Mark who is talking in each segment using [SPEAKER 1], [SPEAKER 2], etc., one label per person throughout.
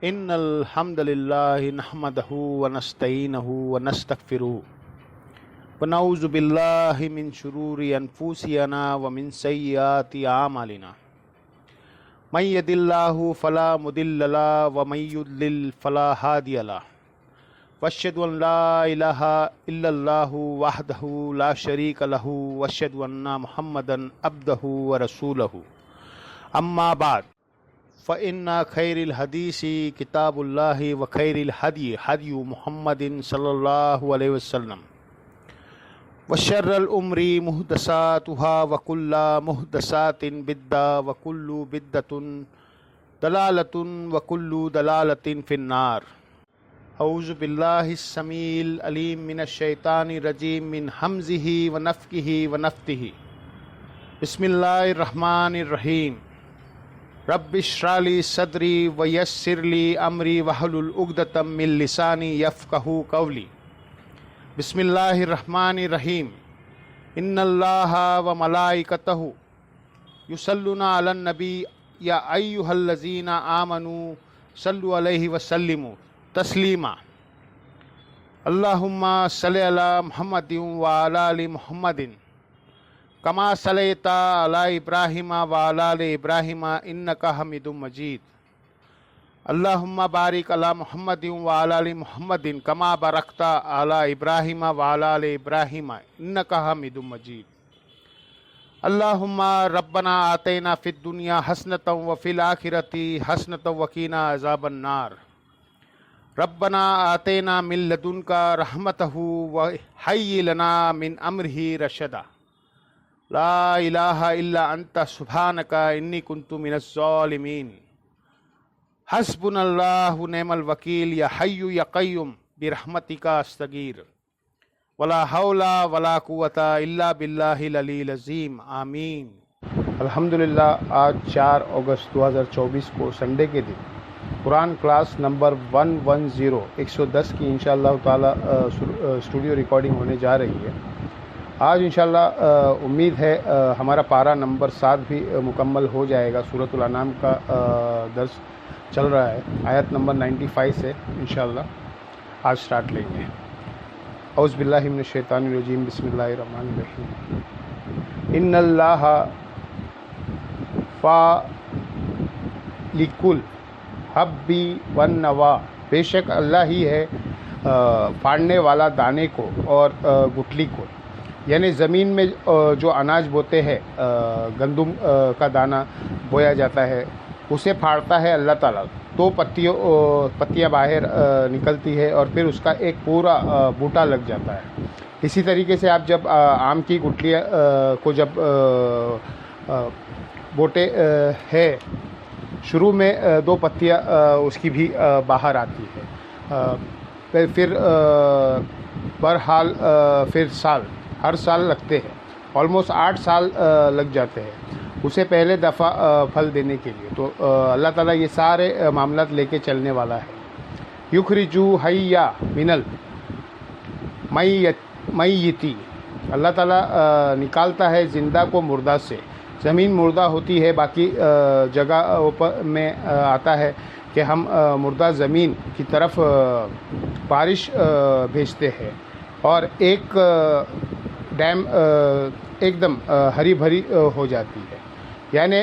[SPEAKER 1] इन्नल हम्दलिल्लाहि नहमदहु व नस्तईनुहु व नस्तगफिरुहु व नऊज़ु बिल्लाहि मिन शुरूरि अनफुसिना व मिन सय्यिआति आमालिना मन यहदिल्लाहु फला मुदिल्ल लहु व मन युद्लिल फला हादिय लहु वअशहदु अन ला इलाहा इल्लल्लाहु वहदहु ला शरीक लहु व अशहदु अन्ना मुहम्मदन अब्दहु व रसूलहु अम्मा बाद फ़इन्ना खैरिल हदीसी किताबुल्लाहि व खैरिल हदी हदी मुहम्मदिन सल्लल्लाहु अलैहि वसल्लम व शर्रल उम्री मुहदसातुहा व कुल्ला मुहदसातिन बिद्दा व कुल्लु बिद्दतुन दलालतुन व कुल्लु दलालतिन फिन्नार। औज़ु बिल्लाहिस समील अलीम मिनश शैतानिर रजीम मिन हमज़िही व नफ़्किही व नफ़्तिही। बिस्मिल्लाहिर रहमानिर रहीम। रब्बिश्रह सदरी व यस्सिरली अमरी वहलुल उक़दतम मिन लिसानी यफ़क़हू क़ौली। बिस्मिल्लाहिर रहमानिर रहीम। इन्नल्लाहा व मलाइकतहु युसल्लूना अलन नबी या अय्युहल्लज़ीना आमनू सल्लु अलैहि व सल्लिमू तस्लीमा। अल्लाहुम्मा सल्लि अला मुहम्मदिन व अला आलि मुहम्मदिन कमा सल्लैता अला इब्राहीम व अला आलि इब्राहीम इन्नका हमीदुम मजीद। अल्लाहुम्मा बारिक अला मुहम्मदिन व अला आलि मुहम्मदिन कमा बारकता अला इब्राहीम व अला आलि इब्राहीम इन्नका हमीदुम मजीद। अल्लाहुम्मा रब्बना आतैना फिद दुनिया हसनतन व फिल आखिरति हसनतन व क़ीना अज़ाबन नार। रब्बना आतैना मिन लदुनका रहमतहु व हय्यि लना मिन अम्रिही रशदा। ला इलाहा इल्ला अंता सुब्हानका इन्नी कुन्तु मिनज़ ज़ालिमीन। हस्बुनल्लाहु निअमल वकील या हय्यु या क़य्यूम बिरहमतिका अस्तगीर वला हौला वला कुव्वता इल्ला बिल्लाहिल अलील अज़ीम आमीन। अल्हम्दुलिल्लाह, आज 4 अगस्त 2024 को संडे के दिन कुरान क्लास नंबर 110 की इंशाअल्लाह ताला स्टूडियो रिकॉर्डिंग होने जा रही है। आज इंशाअल्लाह उम्मीद है हमारा पारा नंबर 7 भी मुकम्मल हो जाएगा। सूरतुल अनाम का दर्स चल रहा है, आयत नंबर 95 से इंशाअल्लाह आज स्टार्ट लेंगे। औज़ु बिल्लाहि मिनश शैतानिर रजीम बिस्मिल्लाहिर रहमानिर रहीम। इन्नल्लाहा फ़ालिकुल हब्बी वन नवा। बेशक अल्लाह ही है फाड़ने वाला दाने को और गुठली को, यानी ज़मीन में जो अनाज बोते हैं, गंदुम का दाना बोया जाता है, उसे फाड़ता है अल्लाह ताला। तो पत्तियाँ बाहर निकलती है और फिर उसका एक पूरा बूटा लग जाता है। इसी तरीके से आप जब आम की गुठलियाँ को जब बोटे है, शुरू में 2 पत्तियाँ उसकी भी बाहर आती है, फिर बहरहाल फिर हर साल लगते हैं। ऑलमोस्ट 8 साल लग जाते हैं उसे पहले दफ़ा फल देने के लिए। तो अल्लाह ताला ये सारे मामलात लेके चलने वाला है। युखरिजू हय्या मिनल मय्यती। अल्लाह ताला निकालता है ज़िंदा को मुर्दा से। ज़मीन मुर्दा होती है, बाकी जगह में आता है कि हम मुर्दा ज़मीन की तरफ बारिश भेजते हैं और एक डैम एकदम हरी भरी हो जाती है, यानी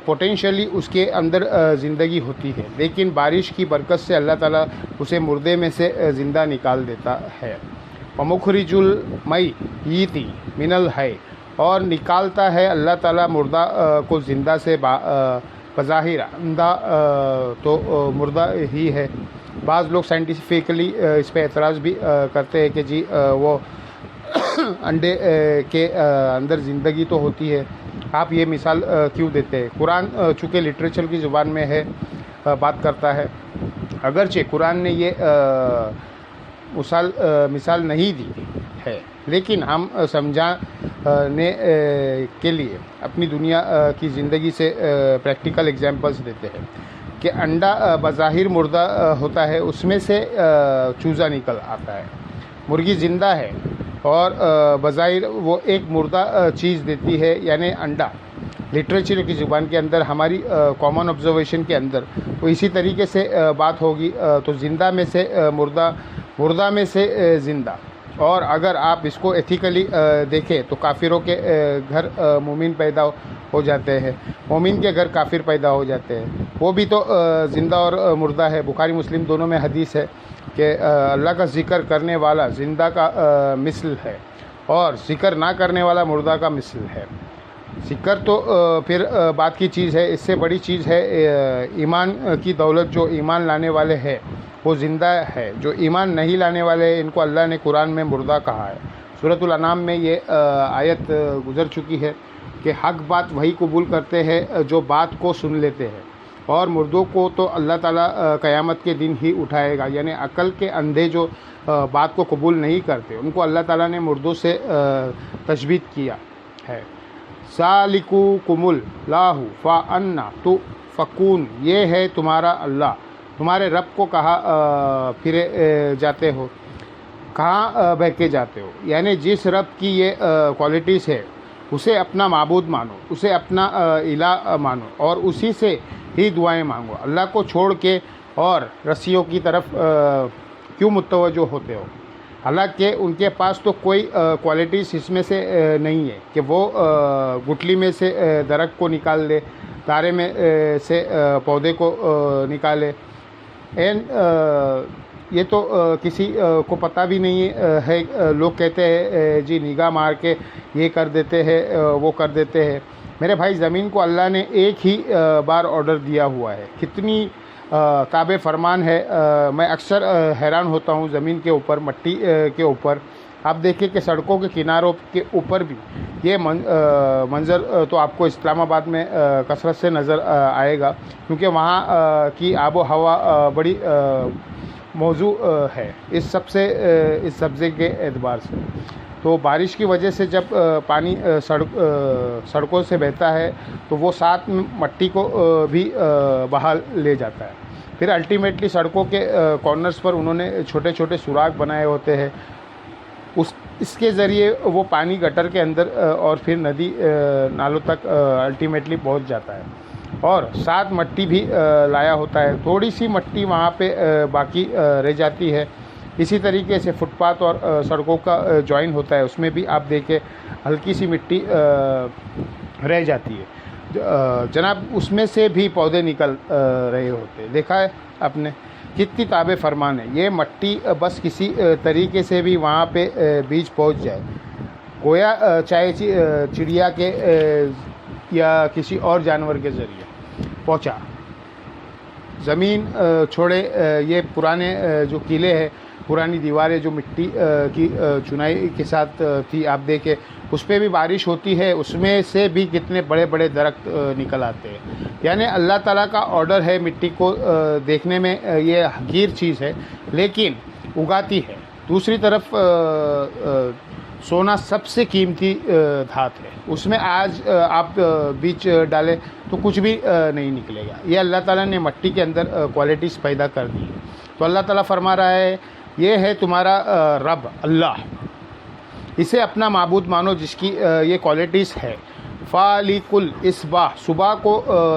[SPEAKER 1] पोटेंशियली उसके अंदर ज़िंदगी होती है, लेकिन बारिश की बरकत से अल्लाह ताला उसे मुर्दे में से ज़िंदा निकाल देता है। वमुखरिजुल मय्यती मिनल हय। और निकालता है अल्लाह ताला मुर्दा को ज़िंदा से बज़ाहिर अंदा तो मुर्दा ही है। बाज़ लोग साइंटिफिकली इस पे एतराज़ भी करते हैं कि जी वो अंडे के अंदर ज़िंदगी तो होती है, आप ये मिसाल क्यों देते हैं? कुरान चूँकि लिटरेचर की ज़ुबान में है, बात करता है। अगरचे कुरान ने ये मिसाल नहीं दी है, लेकिन हम समझाने के लिए अपनी दुनिया की ज़िंदगी से प्रैक्टिकल एग्जांपल्स देते हैं कि अंडा बज़ाहिर मुर्दा होता है, उसमें से चूज़ा निकल आता है। मुर्गी ज़िंदा है और बज़ाहिर वो एक मुर्दा चीज़ देती है, यानी अंडा। लिटरेचर की ज़ुबान के अंदर, हमारी कॉमन ऑब्जर्वेशन के अंदर तो इसी तरीके से बात होगी। तो ज़िंदा में से मुर्दा, मुर्दा में से ज़िंदा। और अगर आप इसको एथिकली देखें तो काफिरों के घर मोमिन पैदा हो जाते हैं, मोमिन के घर काफिर पैदा हो जाते हैं। वो भी तो ज़िंदा और मुर्दा है। बुखारी मुस्लिम दोनों में हदीस है कि अल्लाह का ज़िक्र करने वाला ज़िंदा का मिसल है और ज़िक्र ना करने वाला मुर्दा का मिसल है। ज़िक्र तो फिर बात की चीज़ है। इससे बड़ी चीज़ है ईमान की दौलत। जो ईमान लाने वाले हैं वो ज़िंदा है, जो ईमान नहीं लाने वाले हैं इनको अल्लाह ने कुरान में मुर्दा कहा है। सूरतुल अनाम में ये आयत गुज़र चुकी है कि हक़ बात वही कबूल करते हैं जो बात को सुन लेते हैं, और मुर्दों को तो अल्लाह ताला क़यामत के दिन ही उठाएगा। यानी अकल के अंधे जो बात को कबूल नहीं करते उनको अल्लाह ताला ने मुर्दों से तशबीह किया है। सालिकु कुमुल लाहु फ़ा अन्ना तो फ़कून, ये है तुम्हारा अल्लाह, तुम्हारे रब को कहाँ फिरे जाते हो, कहाँ बहके जाते हो। यानी जिस रब की ये क्वालिटीज़ है उसे अपना माबूद मानो, उसे अपना इला मानो और उसी से ही दुआएं मांगो। अल्लाह को छोड़ के और रस्सियों की तरफ क्यों मुतवज्जो होते हो। हालांकि उनके पास तो कोई क्वालिटीज़ इसमें से नहीं है कि वो गुठली में से दरख्त को निकाल ले, तारे में से पौधे को निकाले। एंड ये तो किसी को पता भी नहीं है। लोग कहते हैं जी निगाह मार के ये कर देते हैं, वो कर देते हैं। मेरे भाई, ज़मीन को अल्लाह ने एक ही बार ऑर्डर दिया हुआ है। कितनी ताबे फरमान है। मैं अक्सर हैरान होता हूँ ज़मीन के ऊपर, मट्टी के ऊपर। आप देखिए कि सड़कों के किनारों के ऊपर भी ये मंज़र तो आपको इस्लामाबाद में कसरत से नज़र आएगा, क्योंकि वहाँ की आबो हवा बड़ी मौजू है इस सब्ज़े के एतबार से। तो बारिश की वजह से जब पानी सड़कों से बहता है तो वो साथ में मट्टी को भी बहा ले जाता है। फिर अल्टीमेटली सड़कों के कॉर्नर्स पर उन्होंने छोटे छोटे सुराख बनाए होते हैं। इसके ज़रिए वो पानी गटर के अंदर और फिर नदी नालों तक अल्टीमेटली पहुंच जाता है। और साथ मट्टी भी लाया होता है। थोड़ी सी मट्टी वहाँ पे बाकी रह जाती है। इसी तरीके से फुटपाथ और सड़कों का जॉइन होता है, उसमें भी आप देखें हल्की सी मिट्टी रह जाती है जनाब, उसमें से भी पौधे निकल रहे होते हैं। देखा है आपने कितनी ताबे फरमान है। ये मट्टी बस किसी तरीके से भी वहाँ पे बीज पहुँच जाए, गोया चाहे चिड़िया के या किसी और जानवर के ज़रिए पहुँचा। ज़मीन छोड़े ये पुराने जो किले हैं, पुरानी दीवारें जो मिट्टी की चुनाई के साथ थी, आप देखें उस पर भी बारिश होती है, उसमें से भी कितने बड़े बड़े दरख्त निकल आते हैं। यानी अल्लाह ताला का ऑर्डर है। मिट्टी को देखने में ये हकीर चीज़ है, लेकिन उगाती है। दूसरी तरफ सोना सबसे कीमती धात है, उसमें आज आप बीज डालें तो कुछ भी नहीं निकलेगा। ये अल्लाह ताला ने मिट्टी के अंदर क्वालिटीज़ पैदा कर दी है। तो अल्लाह ताला फरमा रहा है ये है तुम्हारा रब अल्लाह, इसे अपना माबूद मानो जिसकी ये क्वालिटीज़ है। फालिकुल इसबाह, सुबह को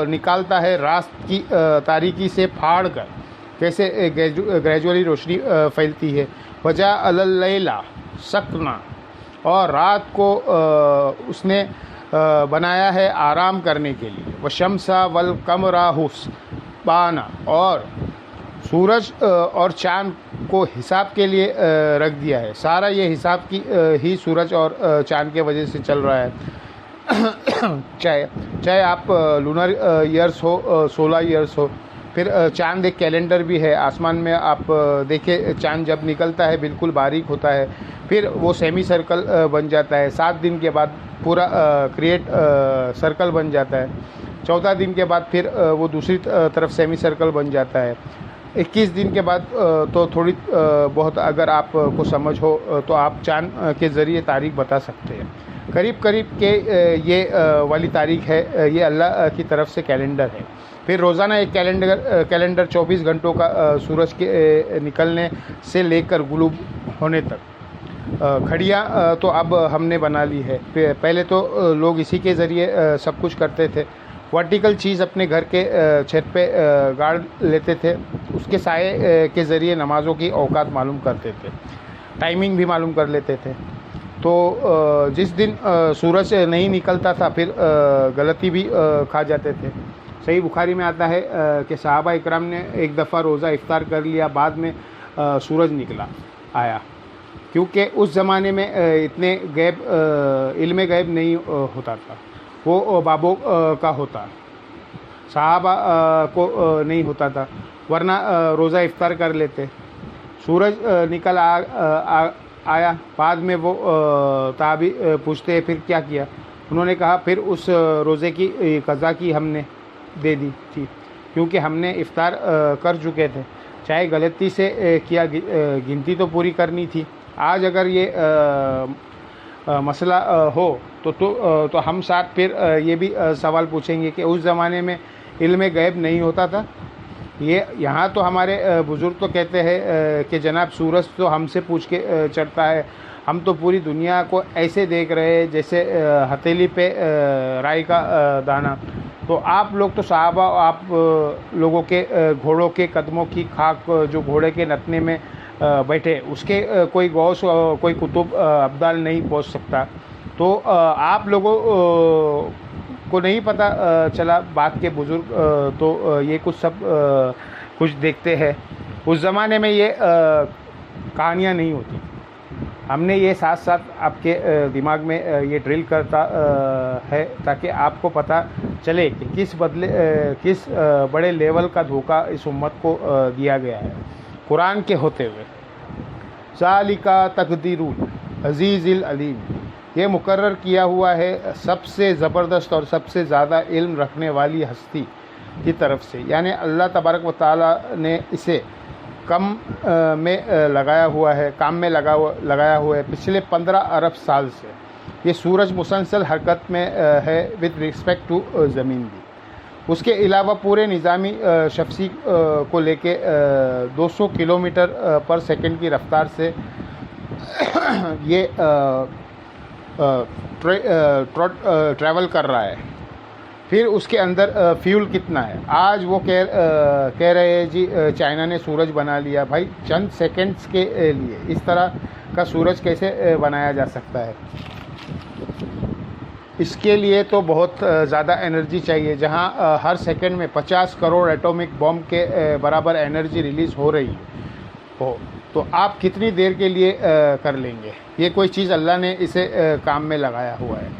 [SPEAKER 1] निकालता है रात की तारीकी से फाड़ कर, कैसे ग्रेजुअली रोशनी फैलती है। वजा अलैला सकना, और रात को उसने बनाया है आराम करने के लिए। वशम्सा वल कमरा हुस्बाना, और सूरज और चाँद को हिसाब के लिए रख दिया है। सारा ये हिसाब की ही सूरज और चाँद के वजह से चल रहा है। चाहे आप लूनर ईयर्स हो, सोलर ईयर्स हो, फिर चाँद एक कैलेंडर भी है। आसमान में आप देखें चाँद जब निकलता है बिल्कुल बारीक होता है, फिर वो सेमी सर्कल बन जाता है। 7 दिन के बाद पूरा क्रिएट सर्कल बन जाता है। 14 दिन के बाद फिर वो दूसरी तरफ सेमी सर्कल बन जाता है। 21 दिन के बाद तो थोड़ी बहुत अगर आपको समझ हो तो आप चाँद के ज़रिए तारीख बता सकते हैं। करीब करीब के ये वाली तारीख है, ये अल्लाह की तरफ से कैलेंडर है। फिर रोज़ाना एक कैलेंडर 24 घंटों का सूरज के निकलने से लेकर गुरूब होने तक। घड़ियाँ तो अब हमने बना ली है। पहले तो लोग इसी के ज़रिए सब कुछ करते थे। वर्टिकल चीज़ अपने घर के छत पे गाड़ लेते थे, उसके साए के ज़रिए नमाज़ों की औकात मालूम करते थे, टाइमिंग भी मालूम कर लेते थे। तो जिस दिन सूरज नहीं निकलता था फिर गलती भी खा जाते थे। सही बुखारी में आता है कि सहाबा इकराम ने एक दफ़ा रोज़ा इफ्तार कर लिया, बाद में सूरज निकला आया, क्योंकि उस ज़माने में इतने गैब इल्म गैब नहीं होता था, वो बाबों का होता, सहाबा को नहीं होता था, वरना रोज़ा इफ्तार कर लेते। सूरज निकल आया, बाद में वो ताबी पूछते हैं फिर क्या किया। उन्होंने कहा फिर उस रोज़े की क़ज़ा की हमने दे दी थी, क्योंकि हमने इफ्तार कर चुके थे, चाहे गलती से किया, गिनती तो पूरी करनी थी। आज अगर ये मसला हो तो हम साथ फिर ये भी सवाल पूछेंगे कि उस ज़माने में इल्म गैब नहीं होता था। ये यहाँ तो हमारे बुज़ुर्ग तो कहते हैं कि जनाब सूरज तो हमसे पूछ के चढ़ता है, हम तो पूरी दुनिया को ऐसे देख रहे हैं जैसे हथेली पे राई का दाना। तो आप लोग तो साहबा, आप लोगों के घोड़ों के कदमों की खाक जो घोड़े के नतने में बैठे, उसके कोई गौस कोई कुतुब अब्दाल नहीं पहुंच सकता। तो आप लोगों को नहीं पता चला बात के बुज़ुर्ग तो ये कुछ सब कुछ देखते हैं। उस ज़माने में ये कहानियाँ नहीं होती। हमने ये साथ साथ आपके दिमाग में ये ड्रिल करता है ताकि आपको पता चले कि किस बड़े लेवल का धोखा इस उम्मत को दिया गया है कुरान के होते हुए। ज़ालिका तक़दीरुल अज़ीज़िल अलीम, ये मुकर्रर किया हुआ है सबसे ज़बरदस्त और सबसे ज़्यादा इल्म रखने वाली हस्ती की तरफ से, यानी अल्लाह तबारक व तआला ने इसे काम में लगाया हुआ है पिछले 15 अरब साल से। ये सूरज मुसलसल हरकत में है विद रिस्पेक्ट टू ज़मीन भी। उसके अलावा पूरे निज़ामी शफ्सी को लेके 200 किलोमीटर पर सेकंड की रफ्तार से ये ट्रैवल कर रहा है। फिर उसके अंदर फ्यूल कितना है। आज वो कह रहे हैं जी चाइना ने सूरज बना लिया। भाई चंद सेकंड्स के लिए इस तरह का सूरज कैसे बनाया जा सकता है? इसके लिए तो बहुत ज़्यादा एनर्जी चाहिए। जहां हर सेकंड में 50 करोड़ एटॉमिक बॉम्ब के बराबर एनर्जी रिलीज़ हो रही हो, तो आप कितनी देर के लिए कर लेंगे? ये कोई चीज़ अल्लाह ने इसे काम में लगाया हुआ है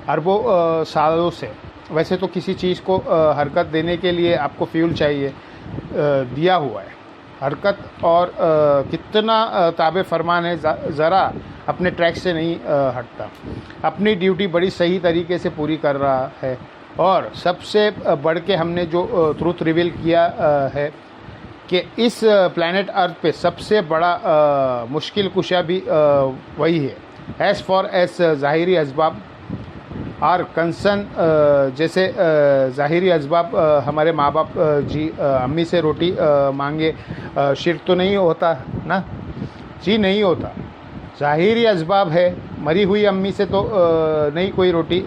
[SPEAKER 1] अरबों सालों से। वैसे तो किसी चीज़ को हरकत देने के लिए आपको फ्यूल चाहिए, दिया हुआ है। हरकत और कितना ताबे फरमान है, ज़रा अपने ट्रैक से नहीं हटता, अपनी ड्यूटी बड़ी सही तरीके से पूरी कर रहा है। और सबसे बढ़ के हमने जो ट्रूथ रिवील किया है कि इस प्लैनेट अर्थ पे सबसे बड़ा मुश्किल कुशा भी वही है। एज़ फॉर एज ज़ाहिरी असबाब और कंसर्न, जैसे ज़ाहिरी असबाब हमारे माँ बाप जी अम्मी से रोटी मांगे, शिर्क तो नहीं होता ना जी, नहीं होता। ज़ाहिरी असबाब है, मरी हुई अम्मी से तो नहीं कोई रोटी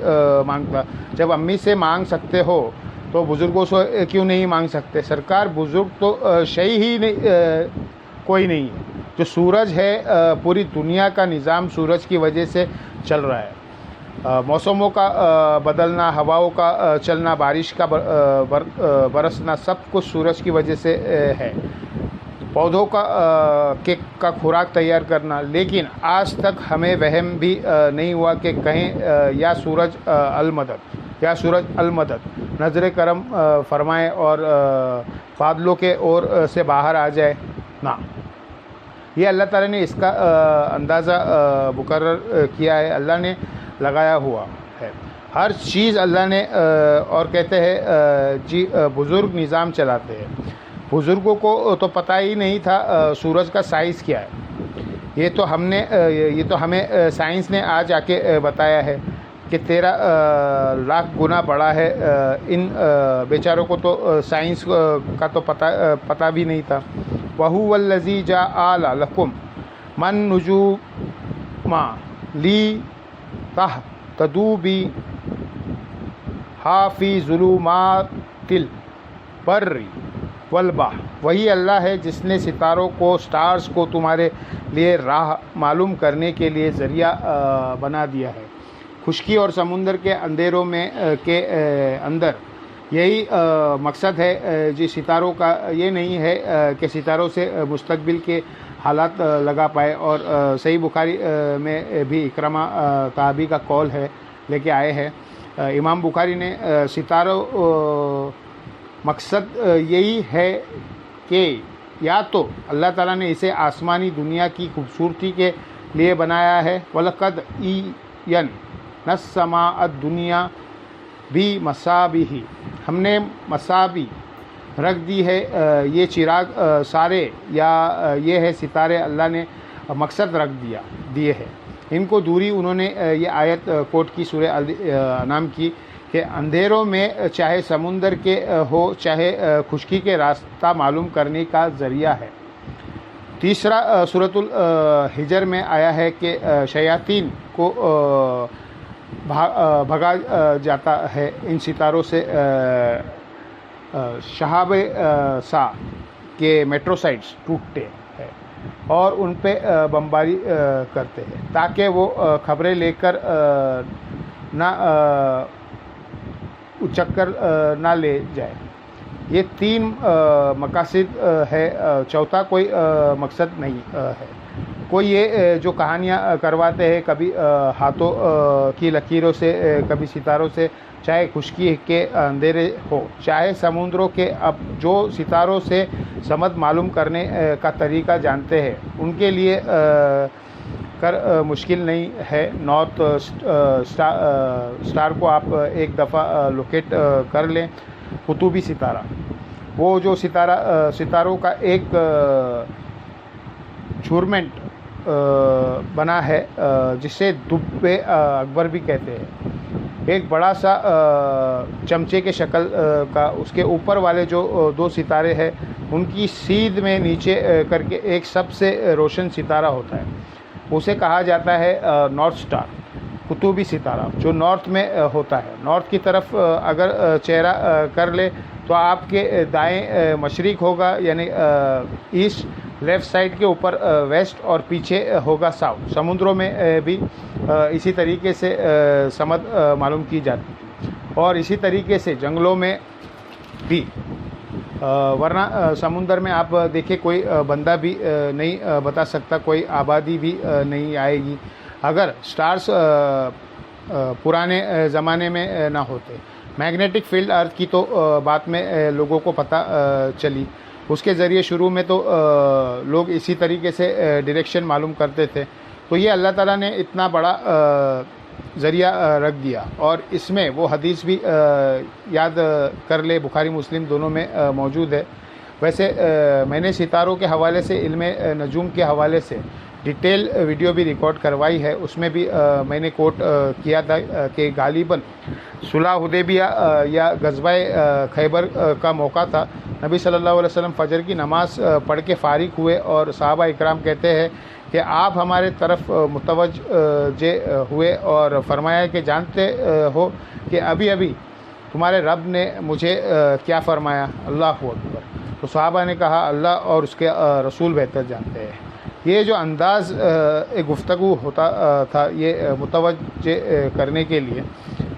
[SPEAKER 1] मांगता। जब अम्मी से मांग सकते हो तो बुज़ुर्गों से क्यों नहीं मांग सकते? सरकार बुज़ुर्ग तो शय ही नहीं, कोई नहीं है। जो सूरज है, पूरी दुनिया का निज़ाम सूरज की वजह से चल रहा है। मौसमों का बदलना, हवाओं का चलना, बारिश का बरसना, सब कुछ सूरज की वजह से है। पौधों का खुराक तैयार करना। लेकिन आज तक हमें वहम भी नहीं हुआ कि कहें या सूरज अलमदद, या सूरज अलमदद, नज़र करम फरमाए और बादलों के ओर से बाहर आ जाए ना। ये अल्लाह ताला ने इसका अंदाज़ा मुकर्रर किया है, अल्लाह ने लगाया हुआ है हर चीज़ अल्लाह ने। और कहते हैं जी बुज़ुर्ग निज़ाम चलाते हैं। बुज़ुर्गों को तो पता ही नहीं था सूरज का साइज़ क्या है। ये तो हमें साइंस ने आज आके बताया है कि 13 लाख गुना बड़ा है। इन बेचारों को तो साइंस का तो पता भी नहीं था। वहु वल्लज़ी जाअल लकुम मन हुक्मा ली तह तदूबी हाफी ज़ुलुमातिल बर्री वल्बा। वही अल्लाह है जिसने सितारों को, स्टार्स को तुम्हारे लिए राह मालूम करने के लिए ज़रिया बना दिया है। खुश्की और समुंदर के अंधेरों में के अंदर यही मकसद है जी सितारों का। ये नहीं है कि सितारों से मुस्तकबिल के हालात लगा पाए। और सही बुखारी में भी इकरमा ताबी का कौल है लेके आए हैं इमाम बुखारी ने। सितारों मकसद यही है कि या तो अल्लाह ताला ने इसे आसमानी दुनिया की खूबसूरती के लिए बनाया है, वलक़द ईयन नस्समा दुनिया भी मसाबी, हमने मसाबी रख दी है ये चिराग सारे, या ये है सितारे अल्लाह ने मकसद रख दिए हैं इनको दूरी। उन्होंने ये आयत कोट की सूरह अनाम की कि अंधेरों में चाहे समुंदर के हो चाहे खुश्की के रास्ता मालूम करने का ज़रिया है। तीसरा सूरतुल हिजर में आया है कि शयातीन को भगा जाता है इन सितारों से। शहाब सा के मेट्रोसाइट्स टूटते हैं और उन पे बमबारी करते हैं ताकि वो खबरें लेकर ना उचक्कर ना ले जाए। ये तीन मकासद है, चौथा कोई मकसद नहीं है। कोई ये जो कहानियाँ करवाते हैं कभी हाथों की लकीरों से, कभी सितारों से, चाहे खुश्की के अंधेरे हो चाहे समुद्रों के, अब जो सितारों से समझ मालूम करने का तरीका जानते हैं उनके लिए कर मुश्किल नहीं है। नॉर्थ स्टार को आप एक दफ़ा लोकेट कर लें। कुतुबी सितारा, वो जो सितारों का एक छूरमेंट बना है जिसे दुब्बे अकबर भी कहते हैं। एक बड़ा सा चमचे के शक्ल का, उसके ऊपर वाले जो दो सितारे हैं उनकी सीध में नीचे करके एक सबसे रोशन सितारा होता है, उसे कहा जाता है नॉर्थ स्टार, कुतुबी सितारा, जो नॉर्थ में होता है। नॉर्थ की तरफ अगर चेहरा कर ले तो आपके दाएं मशरिक होगा यानी ईस्ट, लेफ़्ट साइड के ऊपर वेस्ट और पीछे होगा साउथ। समुद्रों में भी इसी तरीके से समझ मालूम की जाती है और इसी तरीके से जंगलों में भी। वरना समुंदर में आप देखिए कोई बंदा भी नहीं बता सकता, कोई आबादी भी नहीं आएगी अगर स्टार्स पुराने ज़माने में ना होते। मैग्नेटिक फील्ड अर्थ की तो बाद में लोगों को पता चली, उसके ज़रिए शुरू में तो लोग इसी तरीके से डायरेक्शन मालूम करते थे। तो ये अल्लाह ताला ने इतना बड़ा ज़रिया रख दिया और इसमें वो हदीस भी याद कर ले, बुखारी मुस्लिम दोनों में मौजूद है। वैसे मैंने सितारों के हवाले से, इल्मे नजूम के हवाले से डिटेल वीडियो भी रिकॉर्ड करवाई है, उसमें भी मैंने कोट किया था कि गालिबन सुलह हुदैबिया या गज़वाए खैबर का मौका था। नबी सल्लल्लाहु अलैहि वसल्लम फ़जर की नमाज़ पढ़ के फ़ारिग हुए और सहाबा इकराम कहते हैं कि आप हमारे तरफ मुतवज्जे हुए और फरमाया कि जानते हो कि अभी अभी तुम्हारे रब ने मुझे क्या फ़रमाया, अल्लाहु अकबर। तो सहाबा ने कहा अल्लाह और उसके रसूल बेहतर जानते हैं। ये जो अंदाज़ गुफ्तगू होता था ये मुतवज्जे करने के लिए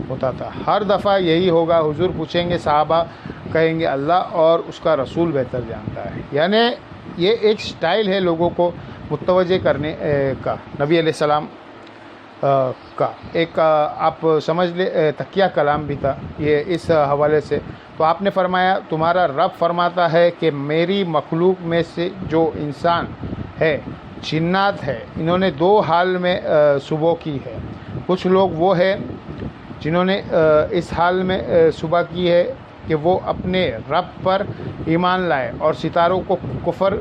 [SPEAKER 1] होता था। हर दफ़ा यही होगा, हुजूर पूछेंगे, सहाबा कहेंगे अल्लाह और उसका रसूल बेहतर जानता है। यानी ये एक स्टाइल है लोगों को मुतवज्जे करने का, नबी अलैहिस्सलाम का एक आप समझ ले तकिया कलाम भी था ये इस हवाले से। तो आपने फरमाया, तुम्हारा रब फरमाता है कि मेरी मखलूक में से जो इंसान है, जिन्नात है, इन्होंने दो हाल में सुबह की है। कुछ लोग वो है जिन्होंने इस हाल में सुबह की है कि वो अपने रब पर ईमान लाए, और सितारों को कुफर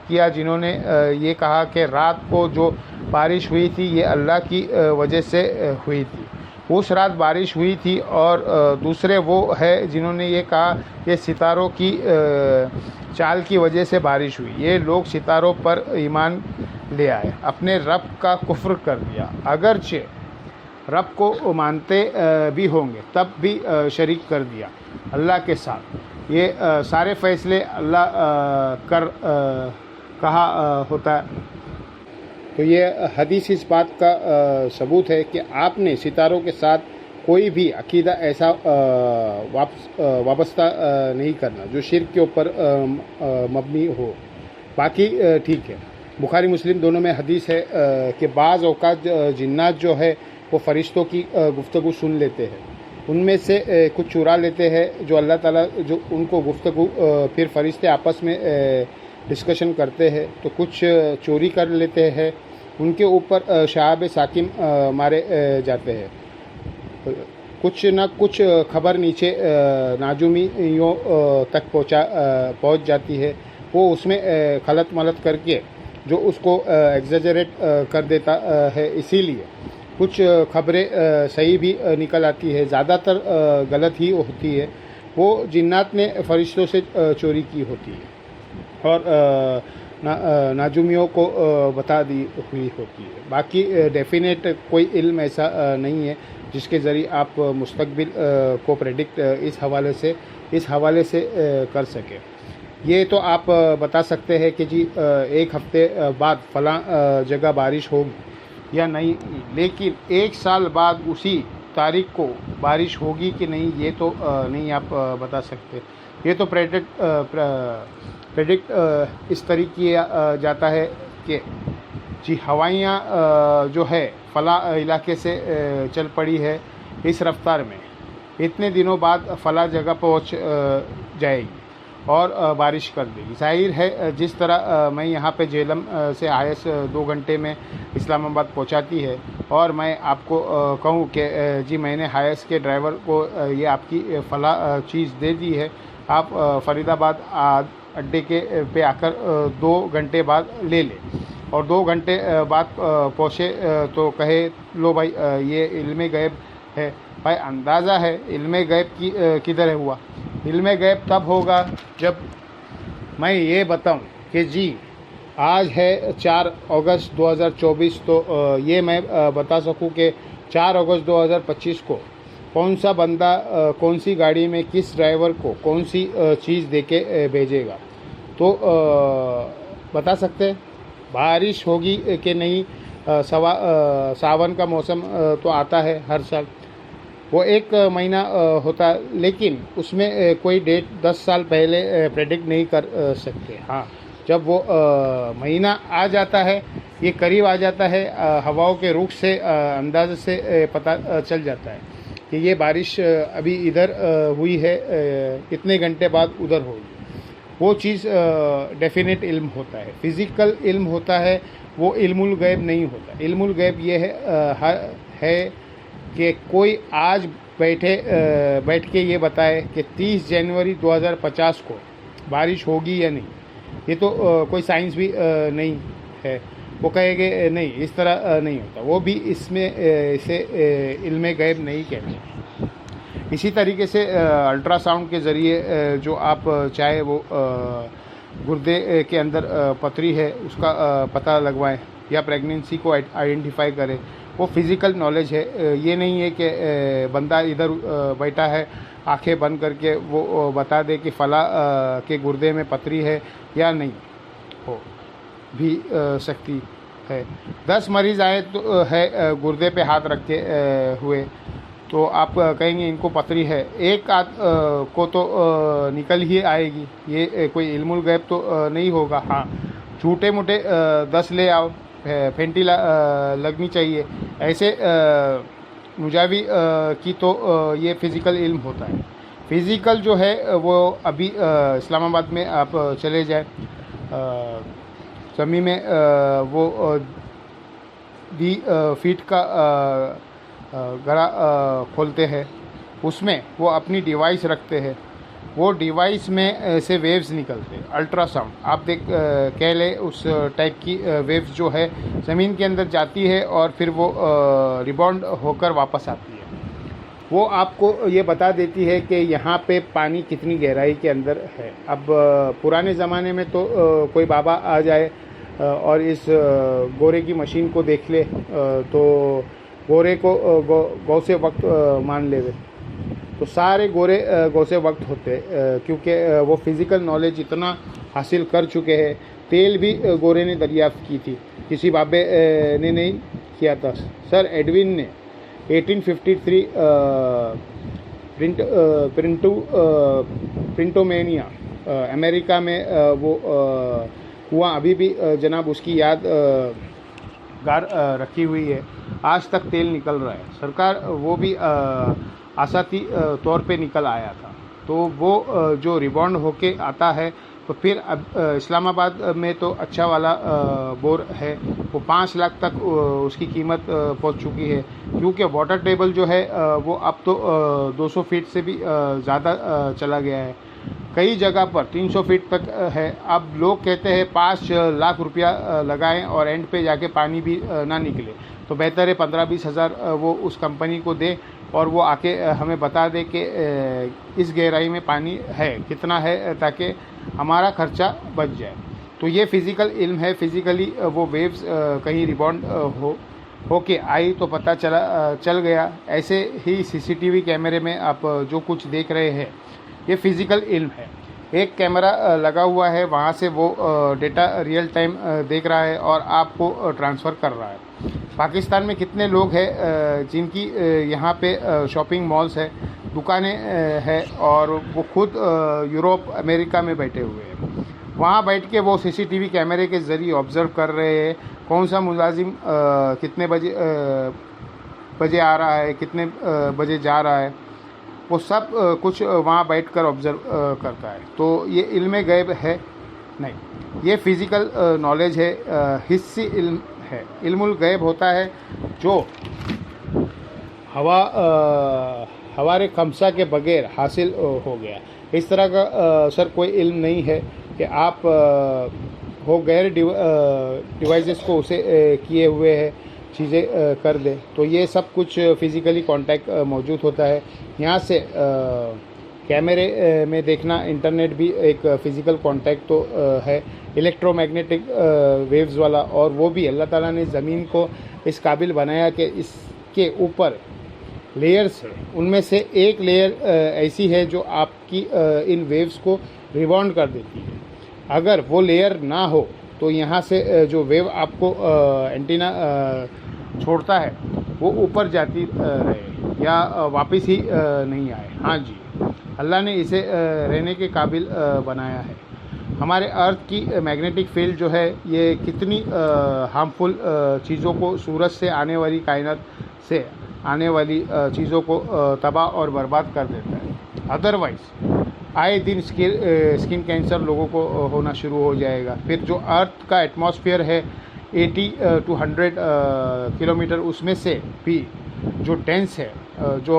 [SPEAKER 1] किया जिन्होंने ये कहा कि रात को जो बारिश हुई थी ये अल्लाह की वजह से हुई थी, उस रात बारिश हुई थी। और दूसरे वो है जिन्होंने ये कहा कि सितारों की चाल की वजह से बारिश हुई। ये लोग सितारों पर ईमान ले आए, अपने रब का कुफ्र कर दिया। अगरचे रब को मानते भी होंगे तब भी शरीक कर दिया अल्लाह के साथ। ये सारे फ़ैसले अल्लाह कहा होता है। तो ये हदीस इस बात का सबूत है कि आपने सितारों के साथ कोई भी अकीदा ऐसा वाबस्ता नहीं करना जो शिर्क के ऊपर मबनी हो। बाकी ठीक है, बुखारी मुस्लिम दोनों में हदीस है कि बाज़ औक़ात जिन्नात जो है वो फ़रिश्तों की गुफ्तगू सुन लेते हैं, उनमें से कुछ चुरा लेते हैं जो अल्लाह ताला जो उनको गुफ्तगू फिर फ़रिश्ते आपस में डिस्कशन करते हैं, तो कुछ चोरी कर लेते हैं, उनके ऊपर शहाब साकिम मारे जाते हैं। कुछ न कुछ खबर नीचे नाजुमियों तक पहुंच जाती है, वो उसमें खलत मलत करके जो उसको एग्जेजरेट कर देता है। इसीलिए कुछ खबरें सही भी निकल आती है, ज़्यादातर गलत ही होती है। वो जिन्नात ने फ़रिश्तों से चोरी की होती है और नाजुमियों को बता दी हुई होती है। बाकी डेफिनेट कोई इल्म ऐसा नहीं है जिसके ज़रिए आप मुस्तकबिल को प्रेडिक्ट इस हवाले से कर सकें। ये तो आप बता सकते हैं कि जी एक हफ्ते बाद फ़लाँ जगह बारिश होगी या नहीं, लेकिन एक साल बाद उसी तारीख को बारिश होगी कि नहीं ये तो नहीं आप बता सकते। ये तो प्रेडिक्ट इस तरीके किया जाता है कि जी हवाइयाँ जो है फ़लाँ इलाके से चल पड़ी है इस रफ्तार में, इतने दिनों बाद फ़लाँ जगह पहुँच जाएगी और बारिश कर देगी। जाहिर है जिस तरह मैं यहाँ पे जेलम से आयस 2 घंटे में इस्लामाबाद पहुँचाती है और मैं आपको कहूँ कि जी मैंने हायस के ड्राइवर को ये आपकी फ़लाँ चीज़ दे दी है, आप फरीदाबाद अड्डे के पे आकर 2 घंटे बाद ले लें, और 2 घंटे बाद पहुँचे तो कहे लो भाई ये इल्म गैब है। भाई अंदाज़ा है इल्म गैब की किधर है हुआ। इल्म गैब तब होगा जब मैं ये बताऊं कि जी आज है 4 अगस्त 2024, तो ये मैं बता सकूं कि 4 अगस्त 2025 को कौन सा बंदा कौन सी गाड़ी में किस ड्राइवर को कौन सी चीज़ देके भेजेगा, तो बता सकते हैं। बारिश होगी कि नहीं, सावन का मौसम तो आता है हर साल, वो 1 महीना होता है, लेकिन उसमें कोई डेट 10 साल पहले प्रेडिक्ट नहीं कर सकते। हाँ, जब वो महीना आ जाता है, ये करीब आ जाता है, हवाओं के रुख से अंदाज़े से पता चल जाता है कि ये बारिश अभी इधर हुई है, इतने घंटे बाद उधर होगी। वो चीज़ डेफिनेट इल्म होता है। फिज़िकल इल्म होता है, वो इल्मुल गैब नहीं होता। इल्मुल गैब ये है कि कोई आज बैठ के ये बताए कि 30 जनवरी 2050 को बारिश होगी या नहीं, ये तो कोई साइंस भी नहीं है। वो कहेंगे नहीं, इस तरह नहीं होता। वो भी इसमें इसे इल्म गैब नहीं कहते। इसी तरीके से अल्ट्रासाउंड के ज़रिए जो आप चाहे वो गुर्दे के अंदर पथरी है उसका पता लगवाएं या प्रेगनेंसी को आइडेंटिफाई करें, वो फिज़िकल नॉलेज है। ये नहीं है कि बंदा इधर बैठा है आंखें बंद करके वो बता दे कि फ़ला के गुर्दे में पथरी है या नहीं, हो भी सकती है। 10 मरीज़ आए तो है गुर्दे पे हाथ रखे हुए, तो आप कहेंगे इनको पथरी है, एक आध को तो निकल ही आएगी। ये कोई इल्मुल गैब तो नहीं होगा। हाँ, छोटे मोटे 10 ले आओ, फेंटी लगनी चाहिए, ऐसे मुजावी की तो ये फ़िज़िकल इल्म होता है। फ़िज़िकल जो है वो अभी इस्लामाबाद में आप चले जाए, ज़मीन में वो 20 फीट का गड़ा खोलते हैं, उसमें वो अपनी डिवाइस रखते हैं, वो डिवाइस में से वेव्स निकलते हैं, अल्ट्रासाउंड आप कह ले उस टाइप की वेव्स जो है ज़मीन के अंदर जाती है और फिर वो रिबाउंड होकर वापस आती है। वो आपको ये बता देती है कि यहाँ पे पानी कितनी गहराई के अंदर है। अब पुराने ज़माने में तो कोई बाबा आ जाए और इस गोरे की मशीन को देख ले तो गोरे को गौ से वक्त मान लेवे। तो सारे गोरे गौ से वक्त होते क्योंकि वो फिज़िकल नॉलेज इतना हासिल कर चुके हैं। तेल भी गोरे ने दरियाफ्त की थी, किसी बाबे ने नहीं किया था। सर एडविन ने 1853 प्रिंटोमेनिया अमेरिका में वो हुआ। अभी भी जनाब उसकी याद गार रखी हुई है। आज तक तेल निकल रहा है। सरकार वो भी आसाती तौर पे निकल आया था। तो वो जो रिबॉन्ड होके आता है तो फिर अब इस्लामाबाद में तो अच्छा वाला बोर है, वो 5 लाख तक उसकी कीमत पहुंच चुकी है। क्योंकि वाटर टेबल जो है वो अब तो 200 फीट से भी ज़्यादा चला गया है। कई जगह पर 300 फीट तक है। अब लोग कहते हैं 5 लाख रुपया लगाएं और एंड पे जाके पानी भी ना निकले, तो बेहतर है 15-20 हज़ार वो उस कंपनी को दे और वो आके हमें बता दे कि इस गहराई में पानी है कितना है, ताकि हमारा खर्चा बच जाए। तो ये फ़िज़िकल इल्म है। फ़िज़िकली वो वेव्स कहीं रिबाउंड होके आई तो पता चल गया। ऐसे ही सीसीटीवी कैमरे में आप जो कुछ देख रहे हैं ये फ़िज़िकल इल्म है। एक कैमरा लगा हुआ है, वहाँ से वो डेटा रियल टाइम देख रहा है और आपको ट्रांसफ़र कर रहा है। पाकिस्तान में कितने लोग हैं जिनकी यहाँ पे शॉपिंग मॉल्स है, दुकानें हैं और वो खुद यूरोप अमेरिका में बैठे हुए हैं। वहाँ बैठ के वो सीसीटीवी कैमरे के ज़रिए ऑब्ज़र्व कर रहे हैं कौन सा मुलाजिम कितने बजे आ रहा है, कितने बजे जा रहा है। वो सब कुछ वहाँ बैठकर ऑब्ज़र्व करता है। तो ये इल्म गैब है नहीं, ये फ़िज़िकल नॉलेज है, हिस्सी इल्म है। इल्मुल गैब होता है जो हवारे खमसा के बगैर हासिल हो गया। इस तरह का सर कोई इल्म नहीं है कि आप वो गैर डिवाइसेस को उसे किए हुए है चीज़ें कर दे। तो ये सब कुछ फ़िज़िकली कांटेक्ट मौजूद होता है। यहाँ से कैमरे में देखना, इंटरनेट भी एक फ़िज़िकल कांटेक्ट तो है, इलेक्ट्रोमैग्नेटिक वेव्स वाला। और वो भी अल्लाह ताला ने ज़मीन को इस काबिल बनाया कि इसके ऊपर लेयर्स है, उनमें से एक लेयर ऐसी है जो आपकी इन वेव्स को रिबाउंड कर देती है। अगर वो लेयर ना हो तो यहाँ से जो वेव आपको एंटीना छोड़ता है वो ऊपर जाती रहे या वापस ही नहीं आए। हाँ जी, अल्लाह ने इसे रहने के काबिल बनाया है। हमारे अर्थ की मैग्नेटिक फील्ड जो है ये कितनी हार्मफुल चीज़ों को, सूरज से आने वाली, कायनात से आने वाली चीज़ों को तबाह और बर्बाद कर देता है। अदरवाइज़ आए दिन स्किन कैंसर लोगों को होना शुरू हो जाएगा। फिर जो अर्थ का एटमॉस्फेयर है 80 to 100 किलोमीटर, उसमें से भी जो डेंस है जो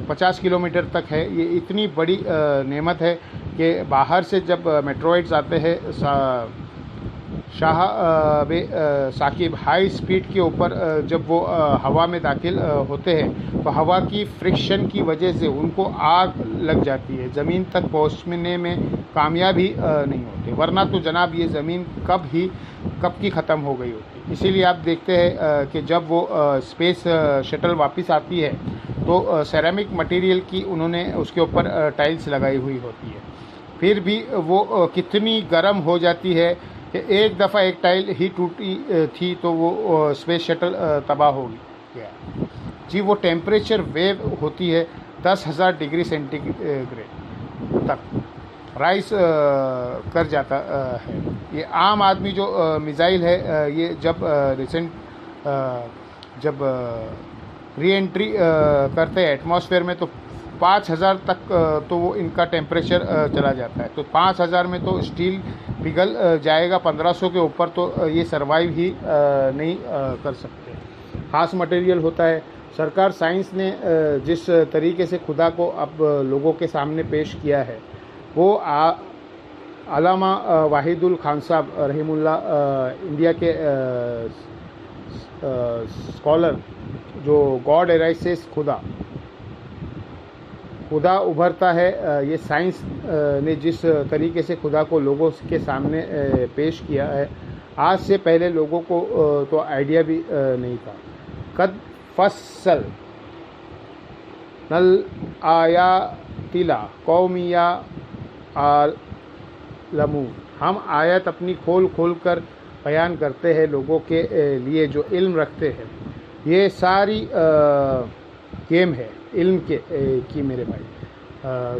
[SPEAKER 1] 50 किलोमीटर तक है, ये इतनी बड़ी नेमत है कि बाहर से जब मेट्रोइड्स आते हैं साकिब हाई स्पीड के ऊपर जब वो हवा में दाखिल होते हैं तो हवा की फ्रिक्शन की वजह से उनको आग लग जाती है, ज़मीन तक पहुंचने में कामयाब ही नहीं होते। वरना तो जनाब ये ज़मीन कब की ख़त्म हो गई होती। इसीलिए आप देखते हैं कि जब वो स्पेस शटल वापस आती है तो सेरेमिक मटेरियल की उन्होंने उसके ऊपर टाइल्स लगाई हुई होती है। फिर भी वो कितनी गर्म हो जाती है कि एक दफ़ा एक टाइल ही टूटी थी तो वो स्पेस शटल तबाह हो गया जी। वो टेम्परेचर वेव होती है 10,000 डिग्री सेंटीग्रेड तक राइस कर जाता है। ये आम आदमी जो मिसाइल है ये जब जब री एंट्री करते हैं एटमॉस्फेयर में तो 5,000 तक तो वो इनका टेम्परेचर चला जाता है। तो 5,000 में तो स्टील पिघल जाएगा, 1500 के ऊपर तो ये सर्वाइव ही नहीं कर सकते। ख़ास मटेरियल होता है। सरकार साइंस ने जिस तरीके से खुदा को अब लोगों के सामने पेश किया है वो अल्लामा वाहिदुल खान साहब रहीमुल्लाह इंडिया के स्कॉलर जो गॉड एराइसेस खुदा उभरता है, ये साइंस ने जिस तरीके से खुदा को लोगों के सामने पेश किया है आज से पहले लोगों को तो आइडिया भी नहीं था। कद फस्सल नल आयातिला कौमिया आलमू, हम आयत अपनी खोल खोल कर बयान करते हैं लोगों के लिए जो इल्म रखते हैं। ये सारी गेम है इल्म के की मेरे भाई,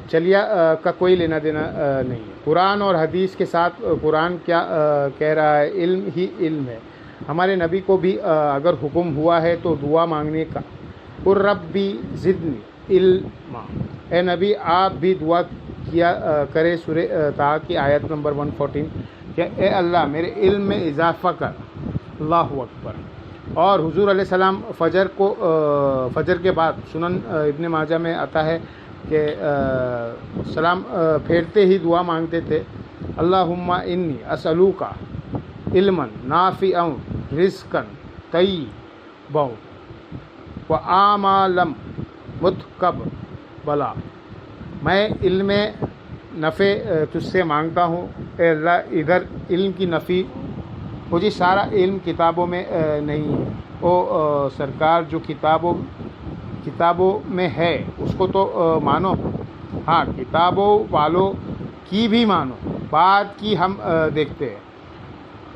[SPEAKER 1] चलिया का कोई लेना देना नहीं है। कुरान और हदीस के साथ कुरान क्या कह रहा है, इल्म ही इल्म है। हमारे नबी को भी अगर हुक्म हुआ है तो दुआ मांगने का, कुर रब्बी ज़िदनी इल्मा, ए नबी आप भी दुआ किया करे। सूरे ताहा की आयत नंबर 114, कि ए अल्लाह मेरे इल्म में इजाफ़ा कर। अल्लाहु अकबर। और हुजूर अलैहि सलाम फ़जर के बाद सुनन इब्न माजा में आता है कि सलाम फेरते ही दुआ मांगते थे, अल्लाहुम्मा इन्नी असअलुका इल्मन नाफ़िअन रिज़्क़न तय्यिबन व आमालन मुतक़ब्बला। मैं इल्म नफ़े तुझसे मांगता हूँ, ए अल्लाह इधर इल्म की नफ़ी, मुझे सारा इल्म किताबों में नहीं है। ओ सरकार, जो किताबों में है उसको तो मानो, हाँ किताबों वालों की भी मानो, बाद की हम देखते हैं।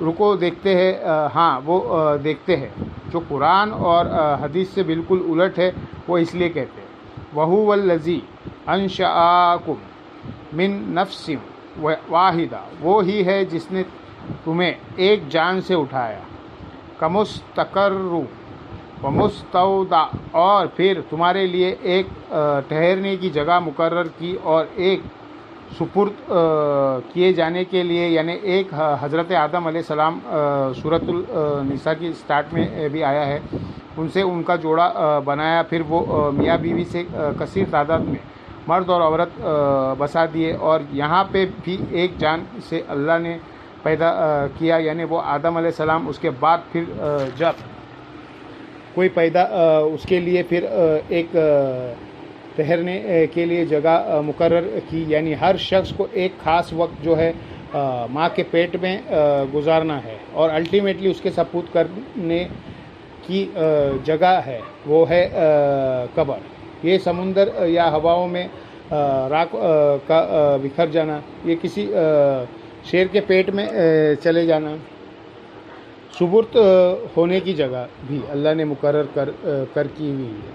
[SPEAKER 1] रुको देखते हैं, हाँ वो देखते हैं। जो कुरान और हदीस से बिल्कुल उलट है वो इसलिए कहते हैं, वहुवल्लज़ी अंशआकुम मिन नफ्सिन वाहिदा, वो ही है जिसने तुम्हें एक जान से उठाया, कमुस्तकर्रु व मुस्तौदा, और फिर तुम्हारे लिए एक ठहरने की जगह मुकर्रर की और एक सुपुर्द किए जाने के लिए, यानी एक हज़रत आदम अलैहिस्सलाम सूरतुल निसा की स्टार्ट में भी आया है, उनसे उनका जोड़ा बनाया। फिर वो मियाँ बीवी से कसीर तादाद में मर्द और औरत बसा दिए, और यहाँ पे भी एक जान से अल्लाह ने पैदा किया, यानी वो आदम अलैहिस्सलाम। उसके बाद फिर जब कोई पैदा उसके लिए फिर एक ठहरने के लिए जगह मुकर्रर की, यानी हर शख्स को एक ख़ास वक्त जो है माँ के पेट में गुजारना है, और अल्टीमेटली उसके सपूत करने की जगह है वो है कब्र। ये समुंदर या हवाओं में राख का बिखर जाना, ये किसी शेर के पेट में चले जाना, सुबुर्त होने की जगह भी अल्लाह ने मुकर्रर कर की हुई है।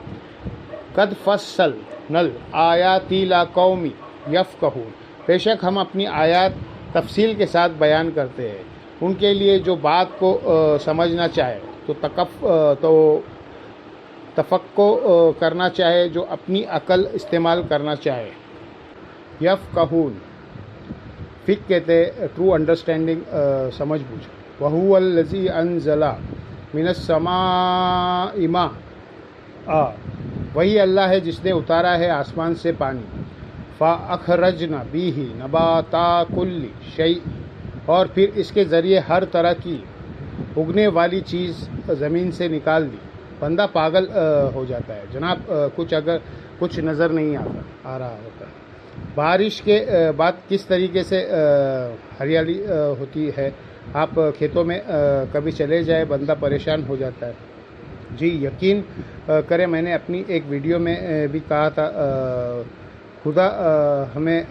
[SPEAKER 1] कद फस्सल नल आयाती ला कौमी यफ़क़हून, बेशक हम अपनी आयात तफसील के साथ बयान करते हैं उनके लिए जो बात को समझना चाहे, तो तफक्को करना चाहे, जो अपनी अकल इस्तेमाल करना चाहे। यफ़क़हून फ़िक़्ह कहते ट्रू अंडरस्टैंडिंग, समझ बूझ। वहुवल्लज़ी अनज़ला मिनस्समाइ माअ, वही अल्लाह है जिसने उतारा है आसमान से पानी। फ़अख़रजना बिही नबाता कुल्ली शै, और फिर इसके ज़रिए हर तरह की उगने वाली चीज़ ज़मीन से निकाल दी। बंदा पागल हो जाता है जनाब, कुछ नज़र नहीं आ रहा होता है। बारिश के बाद किस तरीके से हरियाली होती है, आप खेतों में कभी चले जाए, बंदा परेशान हो जाता है। जी यकीन करें, मैंने अपनी एक वीडियो में भी कहा था, खुदा हमें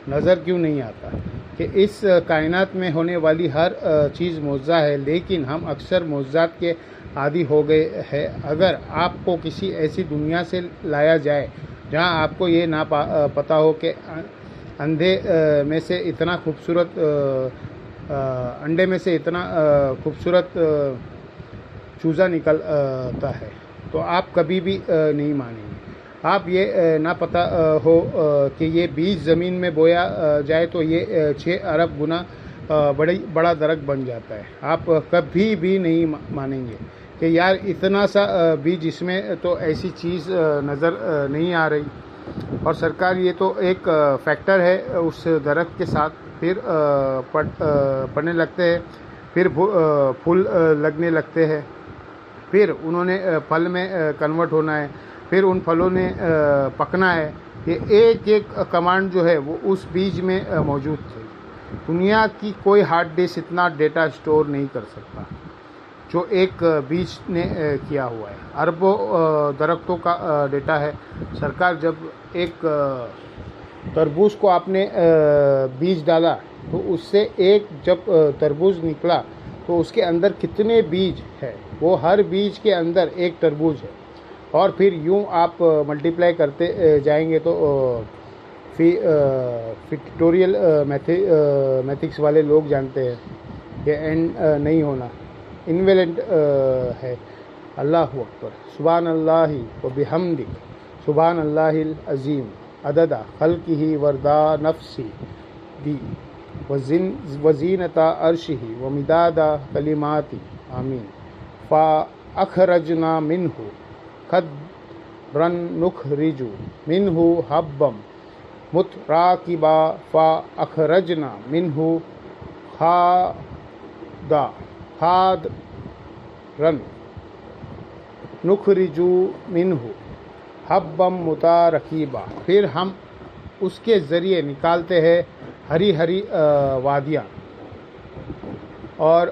[SPEAKER 1] नज़र क्यों नहीं आता कि इस कायनात में होने वाली हर चीज़ मौज़ा है, लेकिन हम अक्सर मौज़ात के आदी हो गए हैं। अगर आपको किसी ऐसी दुनिया से लाया जाए जहां आपको ये ना पता हो कि अंडे में से इतना खूबसूरत चूज़ा निकलता है, तो आप कभी भी नहीं मानेंगे। आप ये ना पता हो कि ये बीज ज़मीन में बोया जाए तो ये 6 अरब गुना बड़ा दरख्त बन जाता है। आप कभी भी नहीं मानेंगे कि यार इतना सा बीज, इसमें तो ऐसी चीज़ नज़र नहीं आ रही। और सरकार ये तो एक फैक्टर है उस दरख्त के साथ, फिर पड़ने लगते हैं, फिर फूल लगने लगते हैं, फिर उन्होंने फल में कन्वर्ट होना है, फिर उन फलों ने पकना है। ये एक एक कमांड जो है वो उस बीज में मौजूद थी। दुनिया की कोई हार्ड डिस्क इतना डेटा स्टोर नहीं कर सकता जो एक बीज ने किया हुआ है। अरबों दरख्तों का डेटा है। सरकार, जब एक तरबूज को आपने बीज डाला तो उससे एक जब तरबूज निकला तो उसके अंदर कितने बीज है, वो हर बीज के अंदर एक तरबूज है। और फिर यूं आप मल्टीप्लाई करते जाएंगे तो फिक्टोरियल मैथिक्स वाले लोग जानते हैं कि एंड नहीं होना, इनवेलेंट है। अल्लाहु अकबर, सुभान अल्लाहि व बिहम्दिक, सुभान अल्लाहिल अज़ीम, अददा खल्क़िही वर्दा नफ्सी दी वज़ीनता अर्शिही व मिदादा कलिमाती, आमीन। फ़ा अखरजना मिन्हु खद्रन नुखरिजु मिन्हु हब्बम मुतराकिबा फ़ा अखरजना मिन्हु खादरन नुखरिजु मिन्हु हब्बम मुतारकीबा। फिर हम उसके ज़रिए निकालते हैं हरी हरी वादियाँ और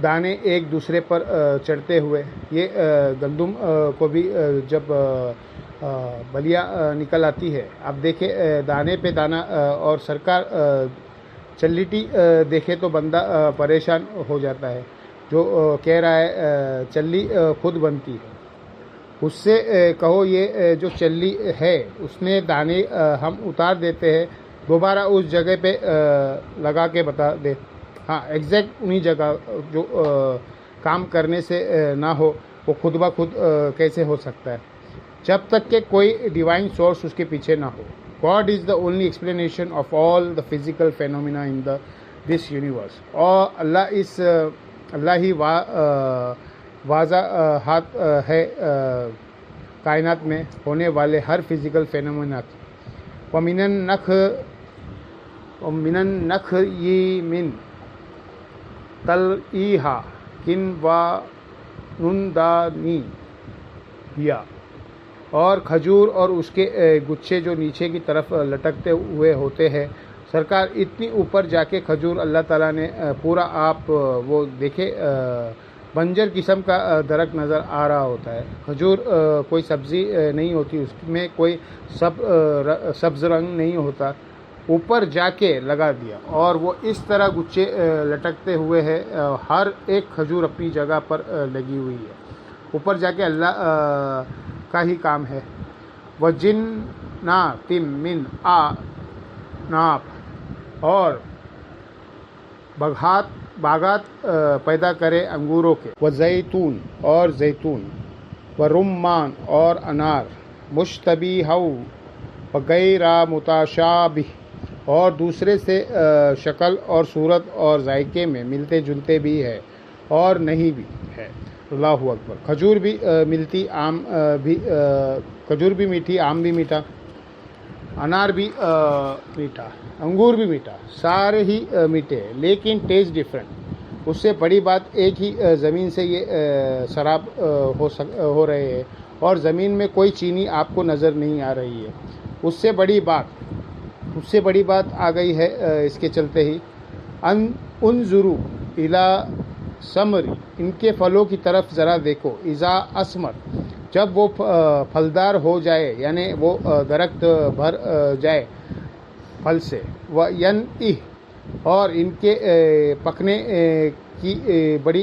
[SPEAKER 1] दाने एक दूसरे पर चढ़ते हुए। ये गंदुम को भी जब बलिया निकल आती है, आप देखें दाने पे दाना, और सरकार चल्लिटी देखे तो बंदा परेशान हो जाता है। जो कह रहा है चल्ली खुद बनती है, उससे कहो ये जो चल्ली है उसने दाने हम उतार देते हैं, दोबारा उस जगह पे लगा के बता दे। हाँ, एग्जैक्ट उन्हीं जगह जो काम करने से ना हो वो खुद ब खुद कैसे हो सकता है, जब तक के कोई डिवाइन सोर्स उसके पीछे ना हो। God is the only explanation of all the physical phenomena in this universe. और अल्लाह ही वाज़ा हाथ है कायनात में होने वाले हर फिजिकल फेनोमिना की। वमिनन नख ये मिन तलईहा किन वा नुंदानी दिया। और खजूर और उसके गुच्छे जो नीचे की तरफ लटकते हुए होते हैं। सरकार, इतनी ऊपर जाके खजूर अल्लाह ताला ने पूरा, आप वो देखे बंजर किस्म का दरख्त नज़र आ रहा होता है। खजूर कोई सब्ज़ी नहीं होती, उसमें कोई सब्ज़ रंग नहीं होता। ऊपर जाके लगा दिया और वो इस तरह गुच्छे लटकते हुए है। हर एक खजूर अपनी जगह पर लगी हुई है। ऊपर जाके अल्लाह का ही काम है। व जिन ना तिम मिन आ नाप, और बागात पैदा करे अंगूरों के। व जैतून, और जैतून। व रुम्मान, और अनार। मुश्तबीहौ व गैरा मुताशाबिह, और दूसरे से शक्ल और सूरत और जायके में मिलते जुलते भी है और नहीं भी है। अल्लाहु अकबर। खजूर भी मिलती, आम भी, खजूर भी मीठी, आम भी मीठा, अनार भी मीठा, अंगूर भी मीठा, सारे ही मीठे हैं, लेकिन टेस्ट डिफरेंट। उससे बड़ी बात, एक ही ज़मीन से ये शराब हो रहे हैं और ज़मीन में कोई चीनी आपको नज़र नहीं आ रही है। उससे बड़ी बात आ गई है इसके चलते ही। उनजुरु इला समरी, इनके फलों की तरफ ज़रा देखो। इज़ा असमर, जब वो फलदार हो जाए, यानी वो दरख्त भर जाए फल से। व यन इह, और इनके पकने की बड़ी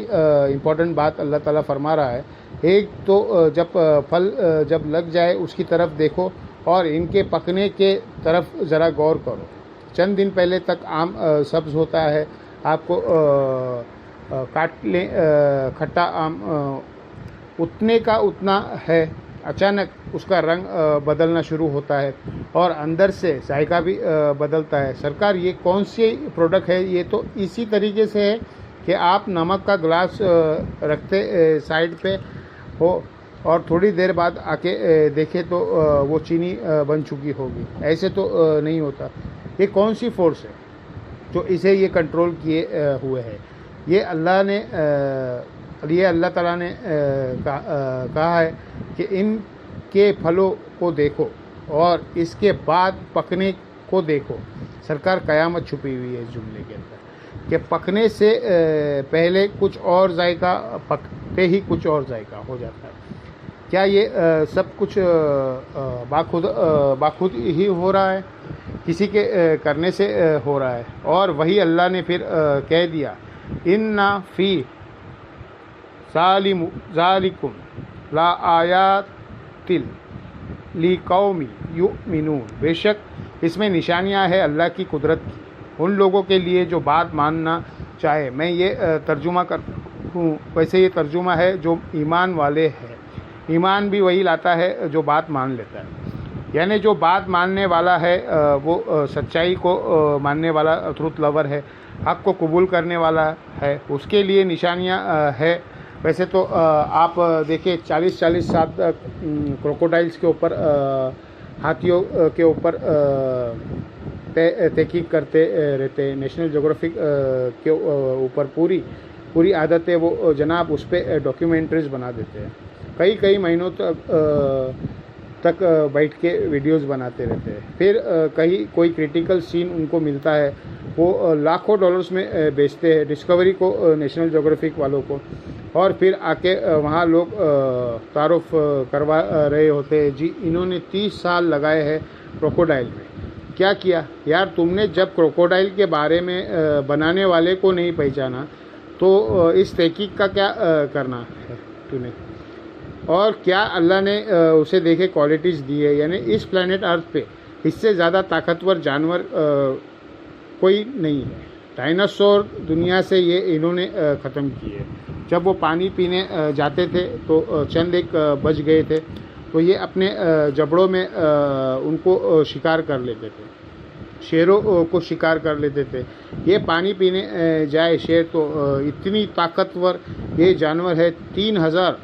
[SPEAKER 1] इम्पोर्टेंट बात अल्लाह ताला फरमा रहा है। एक तो जब फल जब लग जाए उसकी तरफ देखो और इनके पकने के तरफ ज़रा गौर करो। चंद दिन पहले तक आम सब्ज़ होता है, आपको काट लें खट्टा आम उतने का उतना है, अचानक उसका रंग बदलना शुरू होता है और अंदर से जायका भी बदलता है। सरकार, ये कौन सी प्रोडक्ट है? ये तो इसी तरीके से है कि आप नमक का ग्लास रखते साइड पे हो और थोड़ी देर बाद आके देखें तो वो चीनी बन चुकी होगी। ऐसे तो नहीं होता। ये कौन सी फोर्स है जो इसे ये कंट्रोल किए हुए है? ये अल्लाह ताला ने कहा है कि इनके फलों को देखो और इसके बाद पकने को देखो। सरकार कयामत छुपी हुई है इस जुमले के अंदर कि पकने से पहले कुछ और जायका, पकते ही कुछ और जायका हो जाता है। क्या ये सब कुछ बाखुद ही हो रहा है, किसी के करने से हो रहा है? और वही अल्लाह ने फिर कह दिया, इन्ना फी ज़ालिकुम ला आयातिल लिकौमी युमिनून, बेशक इसमें निशानियां है अल्लाह की कुदरत की उन लोगों के लिए जो बात मानना चाहे। मैं ये तर्जुमा करता हूँ, वैसे ये तर्जुमा है जो ईमान वाले हैं। ईमान भी वही लाता है जो बात मान लेता है, यानी जो बात मानने वाला है वो सच्चाई को मानने वाला ट्रूथ लवर है, हक़ को कबूल करने वाला है, उसके लिए निशानियाँ है। वैसे तो आप देखिए 40-40 साल तक क्रोकोडाइल्स के ऊपर, हाथियों के ऊपर तहकीक करते रहते हैं। नेशनल ज्योग्राफिक के ऊपर पूरी आदत है वो जनाब उस पर डॉक्यूमेंट्रीज बना देते हैं। कई महीनों तक बैठ के वीडियोस बनाते रहते हैं। फिर कहीं कोई क्रिटिकल सीन उनको मिलता है, वो लाखों डॉलर्स में बेचते हैं डिस्कवरी को, नेशनल ज्योग्राफिक वालों को, और फिर आके वहाँ लोग तारुफ करवा रहे होते हैं, जी इन्होंने 30 साल लगाए हैं क्रोकोडाइल में। क्या किया यार तुमने? जब क्रोकोडाइल के बारे में बनाने वाले को नहीं पहचाना तो इस तहकीक का क्या करना है तूने? और क्या अल्लाह ने उसे देखे क्वालिटीज़ दी है? यानी इस प्लेनेट अर्थ पे इससे ज़्यादा ताकतवर जानवर कोई नहीं है। डायनासोर दुनिया से ये इन्होंने ख़त्म किए। जब वो पानी पीने जाते थे तो चंद एक बच गए थे, तो ये अपने जबड़ों में उनको शिकार कर लेते थे, शेरों को शिकार कर लेते थे। ये पानी पीने जाए शेर तो इतनी ताकतवर ये जानवर है, 3000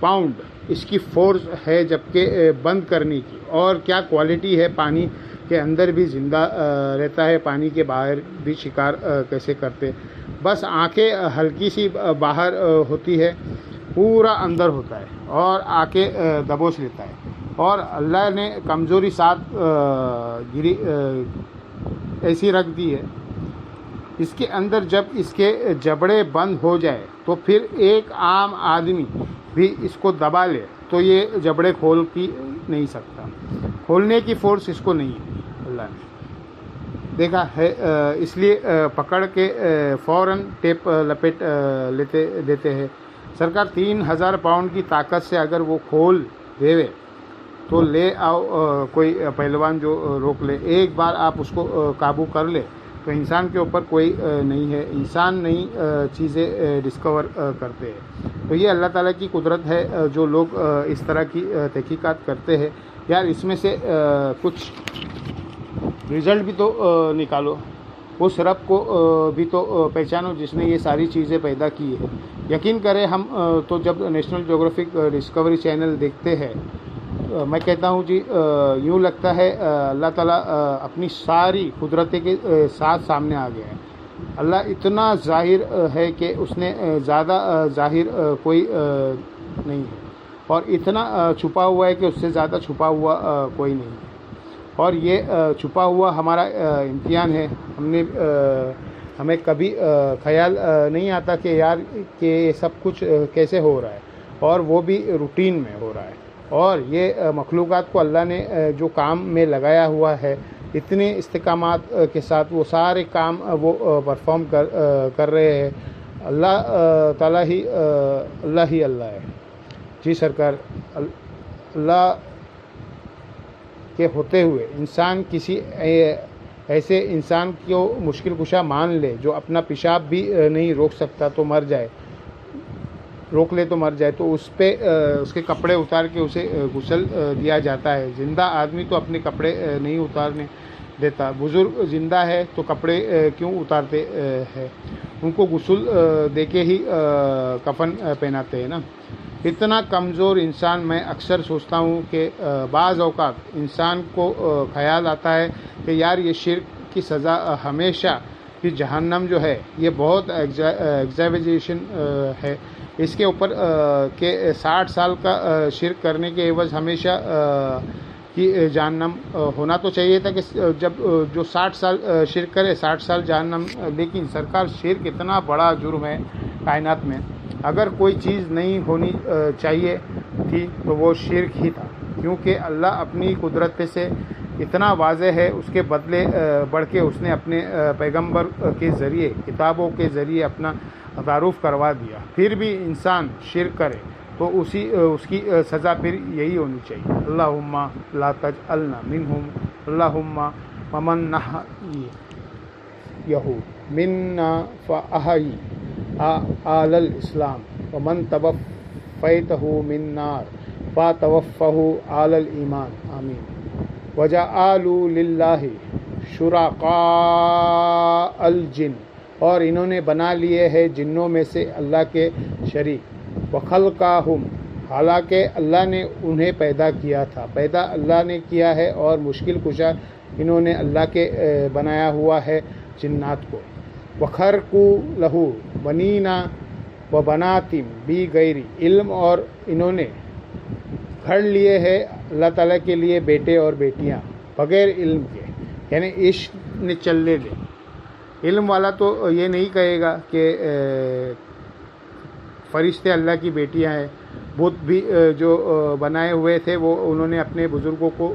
[SPEAKER 1] पाउंड इसकी फोर्स है जबकि बंद करने की। और क्या क्वालिटी है, पानी के अंदर भी ज़िंदा रहता है, पानी के बाहर भी शिकार कैसे करते। बस आंखें हल्की सी बाहर होती है, पूरा अंदर होता है और आके दबोच लेता है। और अल्लाह ने कमज़ोरी साथ गिरी ऐसी रख दी है इसके अंदर, जब इसके जबड़े बंद हो जाए तो फिर एक आम आदमी भी इसको दबा ले तो ये जबड़े खोल की नहीं सकता। खोलने की फोर्स इसको नहीं है, अल्लाह ने देखा है, इसलिए पकड़ के फ़ौरन टेप लपेट लेते देते हैं। सरकार 3000 पाउंड की ताकत से अगर वो खोल देवे तो ले आओ कोई पहलवान जो रोक ले। एक बार आप उसको काबू कर ले तो इंसान के ऊपर कोई नहीं है। इंसान नई चीज़ें डिस्कवर करते हैं। तो ये अल्लाह ताला की कुदरत है जो लोग इस तरह की तहकीकात करते हैं। यार इसमें से कुछ रिज़ल्ट भी तो निकालो, उस रब को भी तो पहचानो जिसने ये सारी चीज़ें पैदा की है। यकीन करें हम तो जब नेशनल ज्योग्राफिक डिस्कवरी चैनल देखते हैं, मैं कहता हूँ जी यूँ लगता है अल्लाह ताला अपनी सारी कुदरतें के साथ सामने आ गया है। अल्लाह इतना ज़ाहिर है कि उसने ज़्यादा ज़ाहिर कोई नहीं है, और इतना छुपा हुआ है कि उससे ज़्यादा छुपा हुआ कोई नहीं है। और ये छुपा हुआ हमारा इम्तिहान है। हमें कभी ख्याल नहीं आता कि यार कि ये सब कुछ कैसे हो रहा है, और वो भी रूटीन में हो रहा है। और ये मखलूक़ात को अल्लाह ने जो काम में लगाया हुआ है, इतने इस्तिकामात के साथ वो सारे काम वो परफॉर्म कर रहे हैं। अल्लाह ताला ही अल्लाह है जी। सरकार अल्लाह के होते हुए इंसान किसी ऐसे इंसान को मुश्किल कुशा मान ले जो अपना पेशाब भी नहीं रोक सकता तो मर जाए, रोक ले तो मर जाए, तो उस पर उसके कपड़े उतार के उसे गुस्ल दिया जाता है। ज़िंदा आदमी तो अपने कपड़े नहीं उतारने देता। बुज़ुर्ग ज़िंदा है तो कपड़े क्यों उतारते हैं? उनको गुस्ल देके ही कफन पहनाते हैं ना। इतना कमज़ोर इंसान, मैं अक्सर सोचता हूँ कि बाज़ औक़ात इंसान को ख़याल आता है कि यार ये शिर्क की सज़ा हमेशा कि जहन्नम जो है ये बहुत एग्ज़ैजरेशन है। इसके ऊपर के 60 साल का शिर्क करने के एवज़ हमेशा कि जहन्नम होना तो चाहिए था कि जब जो 60 साल शिरक करे 60 साल जहन्नम, लेकिन सरकार शिरक इतना बड़ा जुर्म है कायनात में, अगर कोई चीज़ नहीं होनी चाहिए थी तो वो शिरक ही था, क्योंकि अल्लाह अपनी कुदरत से इतना वाज़ेह है, उसके बदले बढ़ के उसने अपने पैगंबर के ज़रिए, किताबों के ज़रिए अपना तारुफ करवा दिया। फिर भी इंसान शिरक करे तो उसकी सज़ा फिर यही होनी चाहिए। अल्लाहुम्मा ला तजअलना मिनहुम, अल्लाहुम्मा वमन नहयहु मिन्ना फ़अहयी आलल इस्लाम वमन तवफ़्फ़ैतहु मिन नार फ़तवफ़्फ़हु आलल ईमान, आमीन। वजअलू लिल्लाहि शुरकाअल जिन, और इन्होंने बना लिए हैं जिन्नों में से अल्लाह के शरीक। वखलकाहुम, हालांकि अल्लाह ने उन्हें पैदा किया था, पैदा अल्लाह ने किया है, और मुश्किल कुशा इन्होंने अल्लाह के बनाया हुआ है जिन्नात को। वखरकू लहू बनीना व बनातिम बी गैरी इल्म, और इन्होंने घड़ लिए हैं अल्लाह ताला के लिए बेटे और बेटियां बग़ैर इल्म के, यानी इश्क ने चलने दे। इल्म वाला तो ये नहीं कहेगा कि फरिश्ते अल्लाह की बेटियां हैं। बुत भी जो बनाए हुए थे वो उन्होंने अपने बुज़ुर्गों को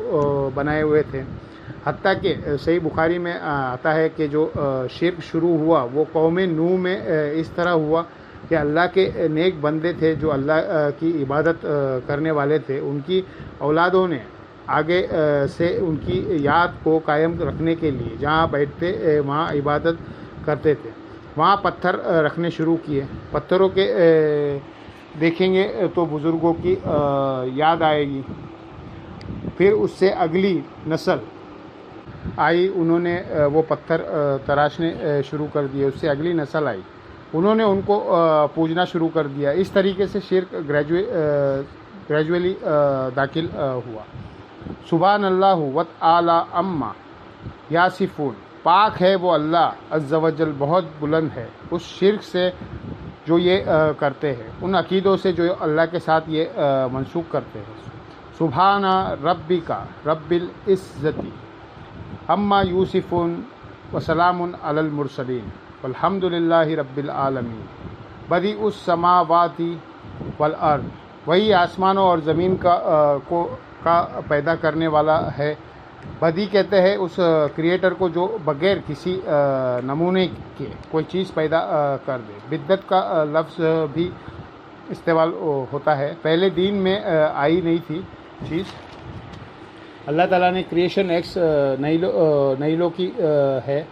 [SPEAKER 1] बनाए हुए थे। हत्ता कि सही बुखारी में आता है कि जो शिर्क शुरू हुआ वो कौम नूह में इस तरह हुआ कि अल्लाह के नेक बंदे थे जो अल्लाह की इबादत करने वाले थे, उनकी औलादों ने आगे से उनकी याद को कायम रखने के लिए जहाँ बैठते वहाँ इबादत करते थे, वहाँ पत्थर रखने शुरू किए। पत्थरों के देखेंगे तो बुज़ुर्गों की याद आएगी। फिर उससे अगली नस्ल आई, उन्होंने वो पत्थर तराशने शुरू कर दिए। उससे अगली नस्ल आई, उन्होंने उनको पूजना शुरू कर दिया। इस तरीके से शिर्क ग्रेजुअली दाखिल हुआ। सुभान अल्लाह वत आला अम्मा यासिफून, पाक है वो अल्लाह अज़्ज़ वजल, बहुत बुलंद है उस शिर्क से जो ये करते हैं, उन अकीदों से जो अल्लाह के साथ ये मंसूख करते हैं। सुभाना रब्बिका रब्बिल इज़्ज़ति अम्मा यूसिफून व सलामुन अलल मुरसलीन वल्हम्दुलिल्लाहि रब्बिल आलमीन। बदी उस समावाती वल अर्द, वही आसमानों और ज़मीन का पैदा करने वाला है। बदी कहते हैं उस क्रिएटर को जो बग़ैर किसी नमूने के कोई चीज़ पैदा कर दे। बिद्दत का लफ्ज़ भी इस्तेमाल होता है, पहले दीन में आई नहीं थी चीज़। अल्लाह ताला ने क्रिएशन एक्स नईलो की है,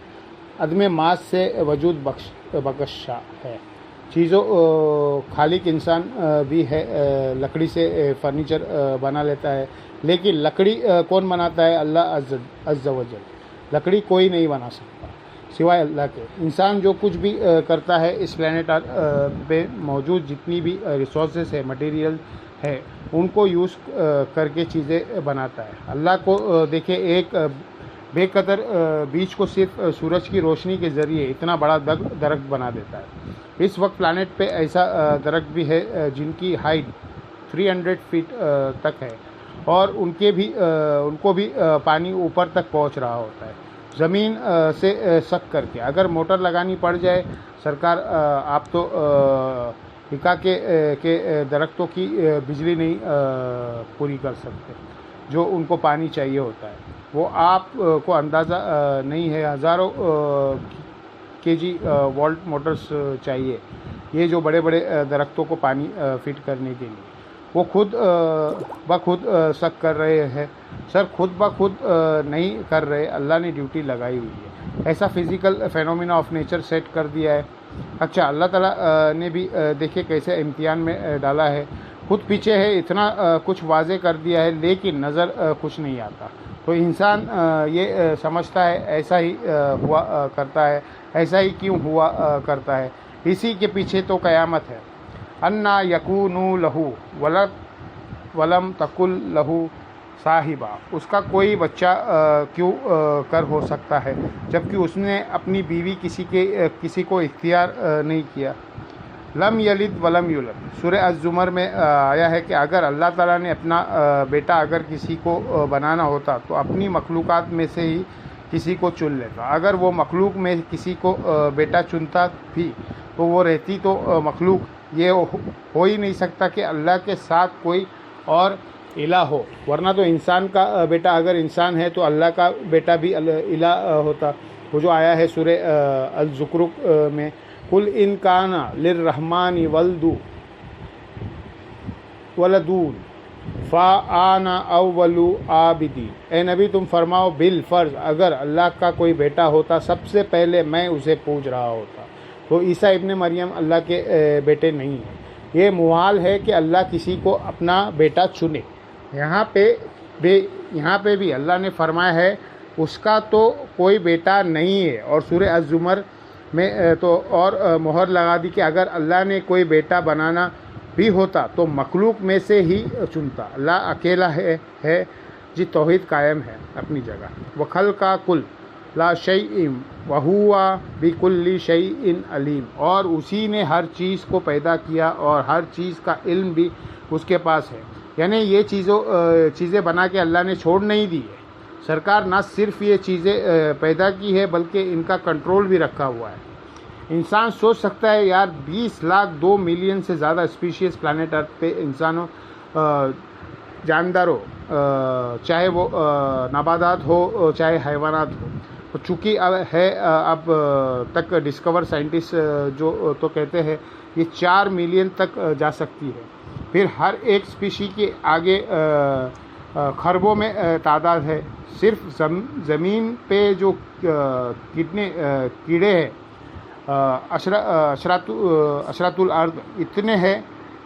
[SPEAKER 1] अदम मास से वजूद बख्शा है। चीज़ों खालिक इंसान भी है, लकड़ी से फर्नीचर बना लेता है, लेकिन लकड़ी कौन बनाता है? अल्लाह अज़्ज़ वजल। लकड़ी कोई नहीं बना सकता सिवाय अल्लाह के। इंसान जो कुछ भी करता है इस प्लेनेट पे मौजूद जितनी भी रिसोर्सेस है, मटेरियल है, उनको यूज़ करके चीज़ें बनाता है। अल्लाह को देखे, एक बेकदर बीज को सिर्फ सूरज की रोशनी के ज़रिए इतना बड़ा दरख्त बना देता है। इस वक्त प्लानेट पे ऐसा दरख्त भी है जिनकी हाइट 300 फीट तक है, और उनको भी पानी ऊपर तक पहुंच रहा होता है ज़मीन से सक करके। अगर मोटर लगानी पड़ जाए सरकार, आप तो हिका के दरख्तों की बिजली नहीं पूरी कर सकते जो उनको पानी चाहिए होता है। वो आप को अंदाज़ा नहीं है, हज़ारों केजी वोल्ट मोटर्स चाहिए ये जो बड़े बड़े दरख्तों को पानी फिट करने के लिए। वो खुद ब खुद सक कर रहे हैं सर, खुद ब खुद नहीं कर रहे, अल्लाह ने ड्यूटी लगाई हुई है। ऐसा physical phenomena of nature set कर दिया है। अच्छा, अल्लाह ताला ने भी देखिए कैसे इम्तिहान में डाला है। खुद पीछे है, इतना कुछ वाज़े कर दिया है, लेकिन नज़र कुछ नहीं आता। तो इंसान ये समझता है ऐसा ही हुआ करता है, ऐसा ही क्यों हुआ करता है, इसी के पीछे तो क़यामत है। अन्ना यकूनू लहू वलम तकुल लहू साहिबा, उसका कोई बच्चा क्यों कर हो सकता है जबकि उसने अपनी बीवी किसी को इख्तियार नहीं किया। लम यलिद वलम यूलद। सूरह अज़-ज़ुमर में आया है कि अगर अल्लाह ताला ने अपना बेटा अगर किसी को बनाना होता तो अपनी मखलूक़ात में से ही किसी को चुन लेता। अगर वो मखलूक में किसी को बेटा चुनता भी तो वो रहती तो मखलूक ये हो ही नहीं सकता कि अल्लाह के साथ कोई और इला हो, वरना तो इंसान का बेटा अगर इंसान है तो अल्लाह का बेटा भी इला होता। वो जो आया है सूरह अल-ज़ुख़रुफ़ में, कुल इन काना लिर्रहमानि वलदून फ़ा आना अव्वलु आबिदी। ए नबी तुम फरमाओ बिल फ़र्ज़ अगर अल्लाह का कोई बेटा होता सबसे पहले मैं उसे पूज रहा होता। तो ईसा इब्ने मरियम अल्लाह के बेटे नहीं हैं। ये मुहाल है कि अल्लाह किसी को अपना बेटा चुने। यहाँ पे भी अल्लाह ने फरमाया है उसका तो कोई बेटा नहीं है। और सूरह अज़-ज़ुमर में तो और मोहर लगा दी कि अगर अल्लाह ने कोई बेटा बनाना भी होता तो मखलूक में से ही चुनता। अल्लाह अकेला है जी तौहीद कायम है अपनी जगह। वखल का कुल ला शैइन वहुआ बिकुल्ली शैइन अलीम। और उसी ने हर चीज़ को पैदा किया और हर चीज़ का इल्म भी उसके पास है। यानी ये चीज़ें बना के अल्लाह ने छोड़ नहीं दी है। सरकार ना सिर्फ ये चीज़ें पैदा की है बल्कि इनका कंट्रोल भी रखा हुआ है। इंसान सोच सकता है यार 20 लाख 2 मिलियन से ज़्यादा स्पीशीज़ प्लानट अर्थ पे इंसानों जानदारों चाहे वो नबातात हो चाहे हैवानात हो। तो चूँकि अब तक डिस्कवर साइंटिस्ट जो तो कहते हैं ये 4 मिलियन तक जा सकती है। फिर हर एक स्पीशी के आगे खरबों में तादाद है। सिर्फ ज़मीन पे जो कितने कीड़े हैं अशरातुल अर्द इतने हैं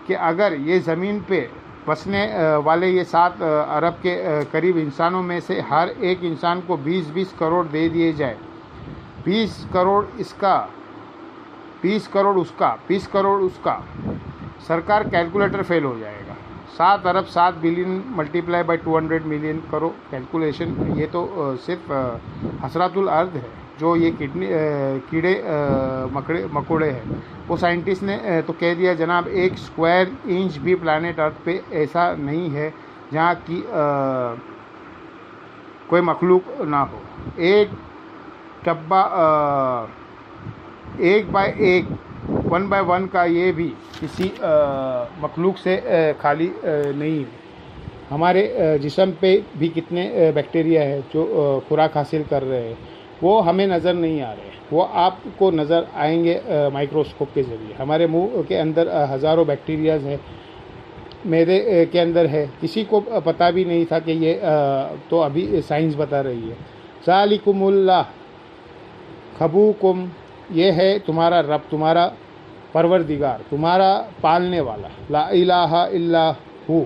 [SPEAKER 1] कि अगर ये ज़मीन पे बसने वाले ये 7 अरब के करीब इंसानों में से हर एक इंसान को 20-20 करोड़ दे दिए जाए, 20 करोड़ इसका 20 करोड़ उसका 20 करोड़ उसका, सरकार कैलकुलेटर फेल हो जाएगा। 7 अरब 7 बिलियन मल्टीप्लाई बाय 200 मिलियन करो कैलकुलेशन। ये तो सिर्फ हसरातुल अर्द है जो ये कीड़े मकोड़े हैं। वो साइंटिस्ट ने तो कह दिया जनाब 1 स्क्वायर इंच भी प्लैनेट अर्थ पे ऐसा नहीं है जहाँ की कोई मखलूक ना हो। एक डब्बा 1 बाय 1 1 बाय 1 का ये भी किसी मखलूक से खाली नहीं है। हमारे जिस्म पे भी कितने बैक्टीरिया है जो खुराक हासिल कर रहे हैं, वो हमें नज़र नहीं आ रहे। वो आपको नज़र आएंगे माइक्रोस्कोप के ज़रिए। हमारे मुंह के अंदर हज़ारों बैक्टीरियाज हैं, मैदे के अंदर है, किसी को पता भी नहीं था कि ये तो अभी साइंस बता रही है। ज़ालिकुमुल्लाह खबूकुम, ये है तुम्हारा रब, तुम्हारा परवरदिगार, तुम्हारा पालने वाला। ला इलाहा इल्ला हु,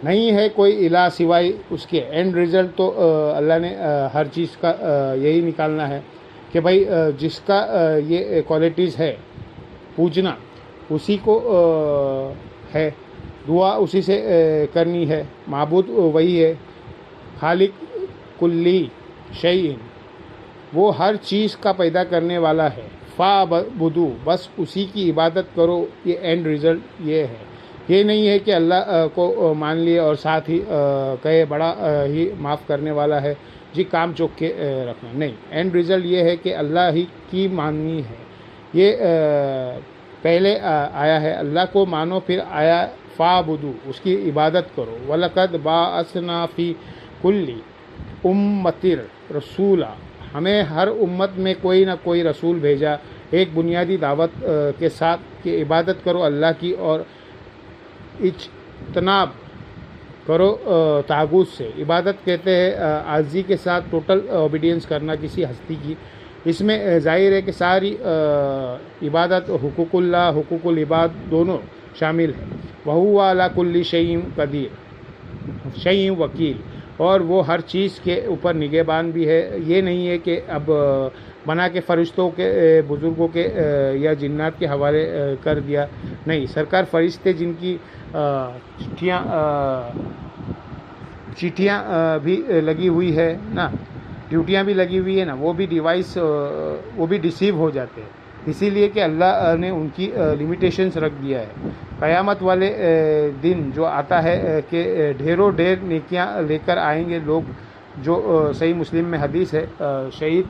[SPEAKER 1] नहीं है कोई इला सिवाय उसके। एंड रिज़ल्ट तो अल्लाह ने हर चीज़ का यही निकालना है कि भाई जिसका ये क्वालिटीज़ है पूजना उसी को है, दुआ उसी से करनी है, माबूद वही है। खालिक कुल्ली शैइन, वो हर चीज़ का पैदा करने वाला है। फ़ाबुदू, बस उसी की इबादत करो। ये एंड रिज़ल्ट ये है। ये नहीं है कि अल्लाह को मान लिए और साथ ही कहे बड़ा ही माफ़ करने वाला है जी, काम चौक के रखना नहीं। एंड रिज़ल्ट ये है कि अल्लाह ही की माननी है। ये पहले आया है, अल्लाह को मानो, फिर आया फ़ाबुदू, उसकी इबादत करो। वलक़द बाअसना फ़ी कुल्ली उम्मतिर रसूला, हमें हर उम्मत में कोई ना कोई रसूल भेजा एक बुनियादी दावत के साथ कि इबादत करो अल्लाह की और इज्तनाब करो तागूत से। इबादत कहते हैं आज़ी के साथ टोटल ओबीडियंस करना किसी हस्ती की। इसमें ज़ाहिर है कि सारी इबादत हुकूकुल्लाह हुकूकुल इबाद दोनों शामिल है। वहुवा अला कुल्ली शैइन कदीर शैइन वकील, और वो हर चीज़ के ऊपर निगहबान भी है। ये नहीं है कि अब बना के फ़रिश्तों के बुज़ुर्गों के या जिन्नात के हवाले कर दिया, नहीं। सरकार फ़रिश्ते जिनकी चिट्ठियाँ भी लगी हुई है ना, ड्यूटियाँ भी लगी हुई है ना, वो भी डिवाइस वो भी डिसीव हो जाते हैं। इसीलिए कि अल्लाह ने उनकी लिमिटेशंस रख दिया है। क़यामत वाले दिन जो आता है कि ढेरों ढेर नेकियां लेकर आएंगे लोग, जो सही मुस्लिम में हदीस है, शहीद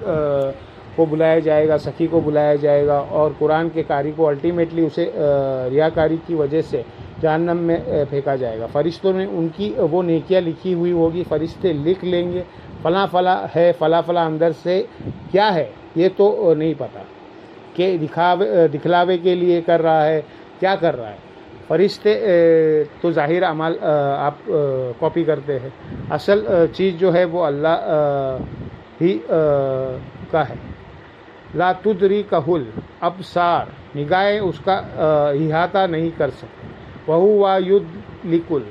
[SPEAKER 1] को बुलाया जाएगा, सखी को बुलाया जाएगा और कुरान के कारी को अल्टीमेटली उसे रियाकारी की वजह से जहन्नम में फेंका जाएगा। फ़रिश्तों ने उनकी वो नेकियां लिखी हुई होगी, फ़रिश्ते लिख लेंगे फ़ला फ़ला है, फ़ला फ़ला अंदर से क्या है ये तो नहीं पता, कि दिखलावे के लिए कर रहा है, क्या कर रहा है। फ़रिश्ते तो ज़ाहिर अमाल आप कॉपी करते हैं, असल चीज़ जो है वो अल्लाह ही का है। ला तुदरी कहल अबसार, निगाहें उसका इहाता नहीं कर सकती। वहु वा युद लिकुल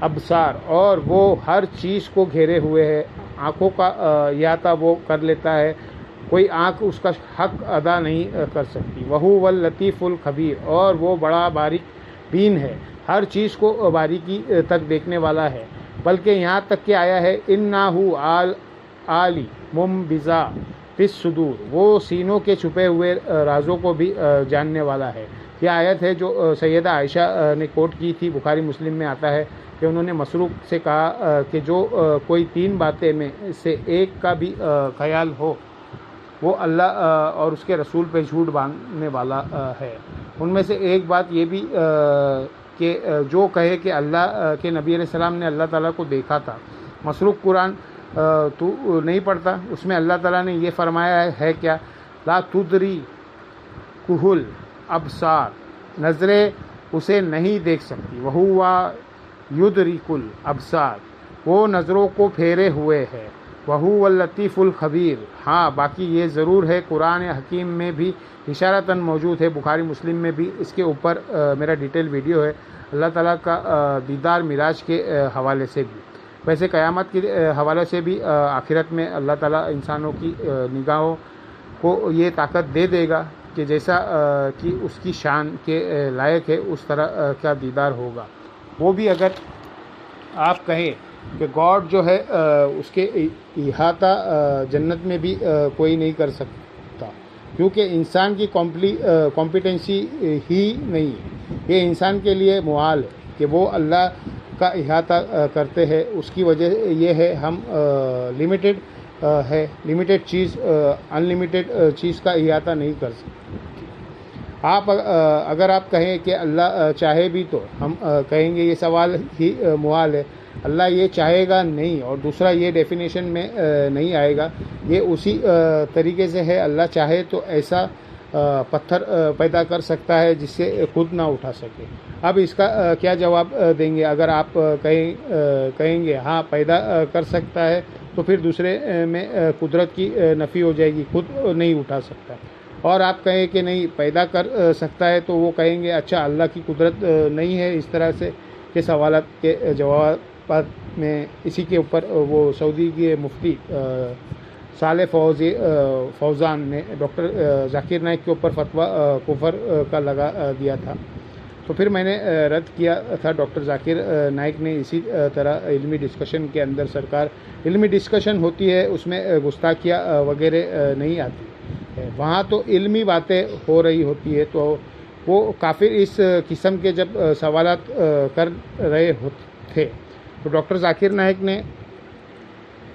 [SPEAKER 1] अबसार, और वो हर चीज़ को घेरे हुए है, आँखों का इहाता वो कर लेता है, कोई आँख उसका हक अदा नहीं कर सकती। वहु वल लतीफ़ुल खबीर, और वो बड़ा बारीक बीन है, हर चीज़ को बारीकी तक देखने वाला है। बल्कि यहाँ तक कि आया है इन्नाहु आली मुमबिज़ा फिस सुदूर, वो सीनों के छुपे हुए राज़ों को भी जानने वाला है। यह आयत है जो सैयदा आयशा ने कोट की थी, बुखारी मुस्लिम में आता है कि उन्होंने मसरूक से कहा कि जो कोई 3 बातें में से एक का भी ख्याल हो वो अल्लाह और उसके रसूल पे झूठ बांधने वाला है। उनमें से एक बात ये भी कि जो कहे कि अल्लाह के नबी अलैहिस्सलाम ने अल्लाह ताला को देखा था। मसरूक कुरान तू नहीं पढ़ता, उसमें अल्लाह ताला ने ये फरमाया है क्या, ला तुदरी कुहुल अबसार, नज़रें उसे नहीं देख सकती। वहु वा युदरिकुल अबसार, वो नज़रों को फेरे हुए है। वहु वल लतीफ़ुल खबीर, हाँ बाकी ये ज़रूर है कुरान हकीम में भी इशारतन मौजूद है, बुखारी मुस्लिम में भी इसके ऊपर मेरा डिटेल वीडियो है, अल्लाह ताला का दीदार मिराज के हवाले से भी। वैसे क़यामत के हवाले से भी आखिरत में अल्लाह ताला इंसानों की निगाहों को ये ताकत दे देगा कि जैसा कि उसकी शान के लायक है उस तरह का दीदार होगा। वो भी अगर आप कहें कि गॉड जो है उसके इहाता जन्नत में भी कोई नहीं कर सकता, क्योंकि इंसान की कॉम्पिटेंसी ही नहीं है, ये इंसान के लिए मुहाल है कि वो अल्लाह का इहाता करते हैं। उसकी वजह ये है हम लिमिटेड है, लिमिटेड चीज़ अनलिमिटेड चीज़ का इहाता नहीं कर सकते। आप अगर आप कहें कि अल्लाह चाहे भी, तो हम कहेंगे ये सवाल ही मुहाल है, अल्लाह ये चाहेगा नहीं, और दूसरा ये डेफिनेशन में नहीं आएगा। ये उसी तरीके से है, अल्लाह चाहे तो ऐसा पत्थर पैदा कर सकता है जिससे खुद ना उठा सके। अब इसका क्या जवाब देंगे? अगर आप कहेंगे हाँ पैदा कर सकता है, तो फिर दूसरे में कुदरत की नफ़ी हो जाएगी, खुद नहीं उठा सकता। और आप कहें कि नहीं पैदा कर सकता है, तो वो कहेंगे अच्छा अल्लाह की कुदरत नहीं है। इस तरह से के सवालात के जवाब में इसी के ऊपर वो सऊदी के मुफ्ती साले फौजान ने डॉक्टर जाकिर नाइक के ऊपर फतवा कुफर का लगा दिया था। तो फिर मैंने रद्द किया था। डॉक्टर जाकिर नाइक ने इसी तरह इल्मी डिस्कशन के अंदर, सरकार इल्मी डिस्कशन होती है उसमें गुस्ताखियाँ वगैरह नहीं आती है, वहाँ तो इल्मी बातें हो रही होती है। तो वो काफिर इस किस्म के जब सवालात कर रहे होते थे, तो डॉक्टर जाकिर नाइक ने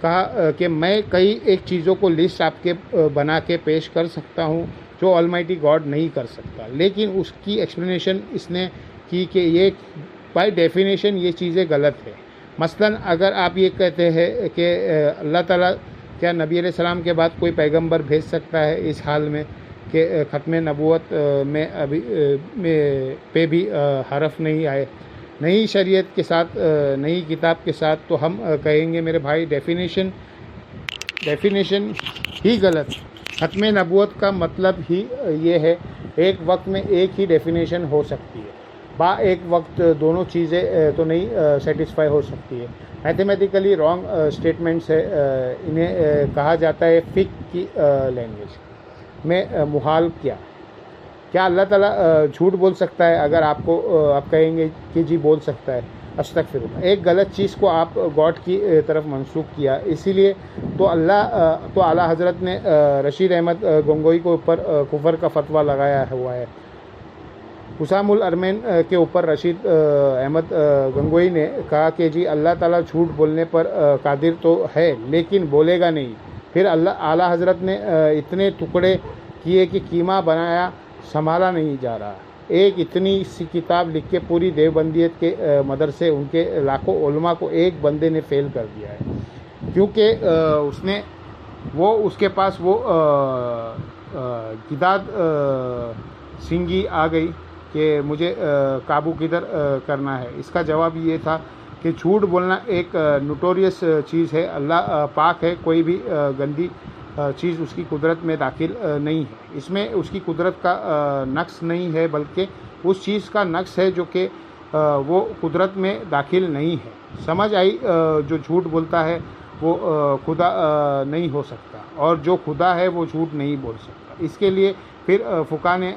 [SPEAKER 1] कहा कि मैं कई एक चीज़ों को लिस्ट आपके बना के पेश कर सकता हूँ जो ऑलमाइटी गॉड नहीं कर सकता, लेकिन उसकी एक्सप्लेनेशन इसने की कि ये बाय डेफिनेशन ये चीज़ें गलत है। मसलन अगर आप ये कहते हैं कि अल्लाह ताला क्या नबी अलैहिस्सलाम के बाद कोई पैगंबर भेज सकता है इस हाल में कि ख़त्म नबूवत में अभी पे भी हरफ नहीं आए, नई शरीयत के साथ, नई किताब के साथ, तो हम कहेंगे मेरे भाई डेफिनेशन ही गलत। ख़त्म नबूवत का मतलब ही ये है, एक वक्त में एक ही डेफिनेशन हो सकती है, एक वक्त दोनों चीज़ें तो नहीं सेटिस्फाई हो सकती है। मैथमेटिकली रॉन्ग स्टेटमेंट्स है, इन्हें कहा जाता है फिक की लैंग्वेज में मुहाल। क्या अल्लाह ताला झूठ बोल सकता है? अगर आप कहेंगे कि जी बोल सकता है, अस्तगफिरुल्लाह। एक गलत चीज़ को आप गॉड की तरफ मंसूब किया, इसीलिए तो आला हज़रत ने रशीद अहमद गंगोई के ऊपर कुफर का फतवा लगाया हुआ है। हुसामुल अरमैन के ऊपर रशीद अहमद गंगोई ने कहा कि जी अल्लाह ताला झूठ बोलने पर कादिर तो है लेकिन बोलेगा नहीं। फिर आला हज़रत ने इतने टुकड़े किए कि कीमा बनाया, संभाला नहीं जा रहा। एक इतनी सी किताब लिख के पूरी देवबंदियत के मदरसे उनके लाखों उलमा को एक बंदे ने फेल कर दिया है, क्योंकि उसके पास वो गिदाद सिंगी आ गई कि मुझे काबू किधर करना है। इसका जवाब ये था कि झूठ बोलना एक नोटोरियस चीज़ है। अल्लाह पाक है, कोई भी गंदी चीज़ उसकी कुदरत में दाखिल नहीं है। इसमें उसकी कुदरत का नक्स नहीं है, बल्कि उस चीज़ का नक्स है जो कि वो कुदरत में दाखिल नहीं है। समझ आई? जो झूठ बोलता है वो खुदा नहीं हो सकता, और जो खुदा है वो झूठ नहीं बोल सकता। इसके लिए फिर फुका ने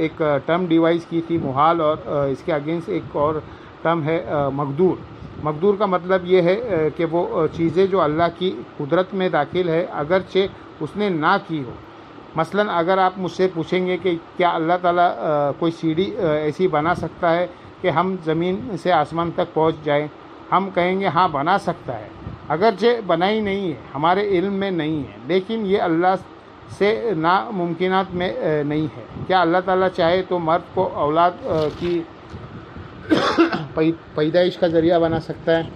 [SPEAKER 1] एक टर्म डिवाइस की थी, मुहाल, और इसके अगेंस्ट एक और टर्म है मकदूर। मकदूर का मतलब ये है कि वो चीज़ें जो अल्लाह की कुदरत में दाखिल है, अगरचे उसने ना की हो। मसलन अगर आप मुझसे पूछेंगे कि क्या अल्लाह ताला कोई सीढ़ी ऐसी बना सकता है कि हम ज़मीन से आसमान तक पहुंच जाएं, हम कहेंगे हाँ बना सकता है, अगरचे बनाई नहीं है, हमारे इल्म में नहीं है, लेकिन ये अल्लाह से नामुमकिनात में नहीं है। क्या अल्लाह ताला चाहे तो मर्द को औलाद की पैदाइश का ज़रिया बना सकता है,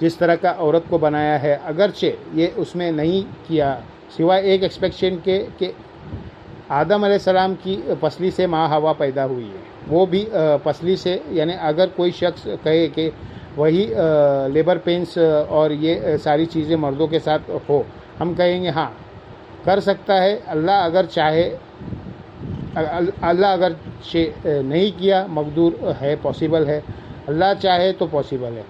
[SPEAKER 1] जिस तरह का औरत को बनाया है, अगरचे ये उसमें नहीं किया, सिवाय एक एक्सपेक्टेशन के कि आदम अलैहिस्सलाम की पसली से माँ हवा पैदा हुई है, वो भी पसली से। यानी अगर कोई शख्स कहे कि वही लेबर पेंस और ये सारी चीज़ें मर्दों के साथ हो, हम कहेंगे हाँ कर सकता है। अल्लाह अगर चाहे, अल्लाह अगर नहीं किया, मकदूर है, पॉसिबल है। अल्लाह चाहे तो पॉसिबल है।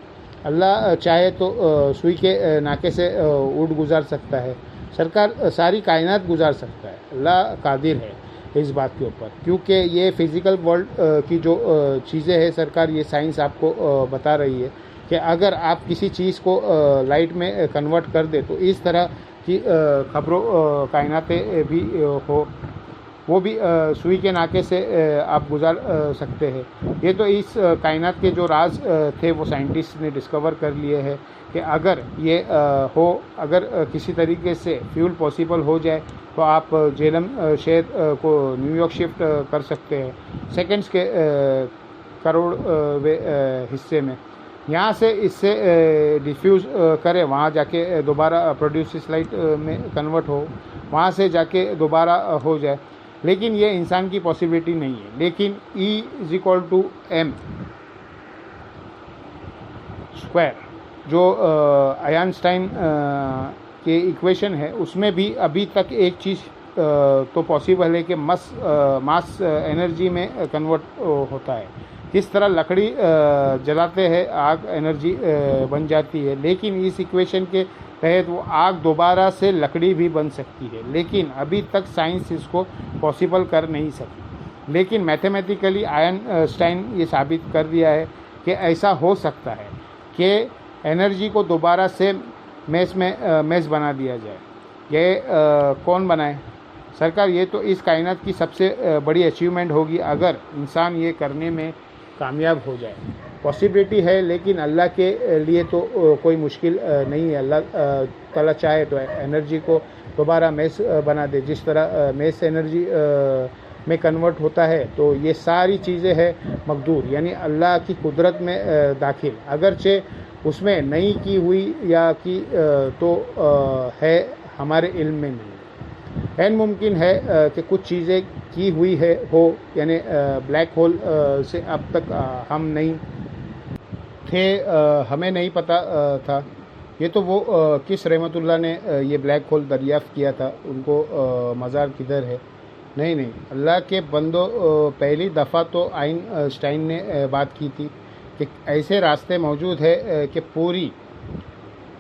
[SPEAKER 1] अल्लाह चाहे तो सुई के नाके से ऊँट गुजार सकता है, सरकार सारी कायनात गुजार सकता है। अल्लाह कादिर है इस बात के ऊपर, क्योंकि ये फिज़िकल वर्ल्ड की जो चीज़ें हैं, सरकार ये साइंस आपको बता रही है कि अगर आप किसी चीज़ को लाइट में कन्वर्ट कर दे तो इस तरह की खबरों कायनातें भी हो, वो भी सुई के नाके से आप गुजार सकते हैं। ये तो इस कायनात के जो राज थे वो साइंटिस्ट ने डिस्कवर कर लिए हैं कि अगर ये अगर किसी तरीके से फ्यूल पॉसिबल हो जाए तो आप जेलम शहर को न्यूयॉर्क शिफ्ट कर सकते हैं सेकंड्स के करोड़वे हिस्से में। यहाँ से इससे डिफ्यूज़ करे, वहाँ जाके दोबारा प्रोड्यूस लाइट में कन्वर्ट हो, वहाँ से जाके दोबारा हो जाए, लेकिन ये इंसान की पॉसिबिलिटी नहीं है। लेकिन E=m² जो आइंस्टाइन के इक्वेशन है, उसमें भी अभी तक एक चीज़ तो पॉसिबल है कि मास एनर्जी में कन्वर्ट होता है। किस तरह लकड़ी जलाते हैं, आग एनर्जी बन जाती है, लेकिन इस इक्वेशन के तहत वो आग दोबारा से लकड़ी भी बन सकती है, लेकिन अभी तक साइंस इसको पॉसिबल कर नहीं सकी। लेकिन मैथमेटिकली आइंस्टाइन ये साबित कर दिया है कि ऐसा हो सकता है कि एनर्जी को दोबारा से मैस बना दिया जाए। ये कौन बनाए? सरकार, ये तो इस कायनात की सबसे बड़ी अचीवमेंट होगी अगर इंसान ये करने में कामयाब हो जाए। पॉसिबिलिटी है, लेकिन अल्लाह के लिए तो कोई मुश्किल नहीं है। अल्लाह ताला चाहे तो एनर्जी को दोबारा मैस बना दे, जिस तरह मैस एनर्जी में कन्वर्ट होता है। तो ये सारी चीज़ें हैं मकदूर, यानी अल्लाह की कुदरत में दाखिल, अगरचे उसमें नहीं की हुई या की तो है हमारे इल्म में नहीं। ऐन मुमकिन है कि कुछ चीज़ें की हुई है हो, यानी ब्लैक होल से अब तक हम नहीं थे, हमें नहीं पता था। ये तो वो किस रहमतुल्लाह ने ये ब्लैक होल दरियाफ़्त किया था, उनको मज़ार किधर है? नहीं, अल्लाह के बंदो, पहली दफ़ा तो आइंस्टाइन ने बात की थी कि ऐसे रास्ते मौजूद है कि पूरी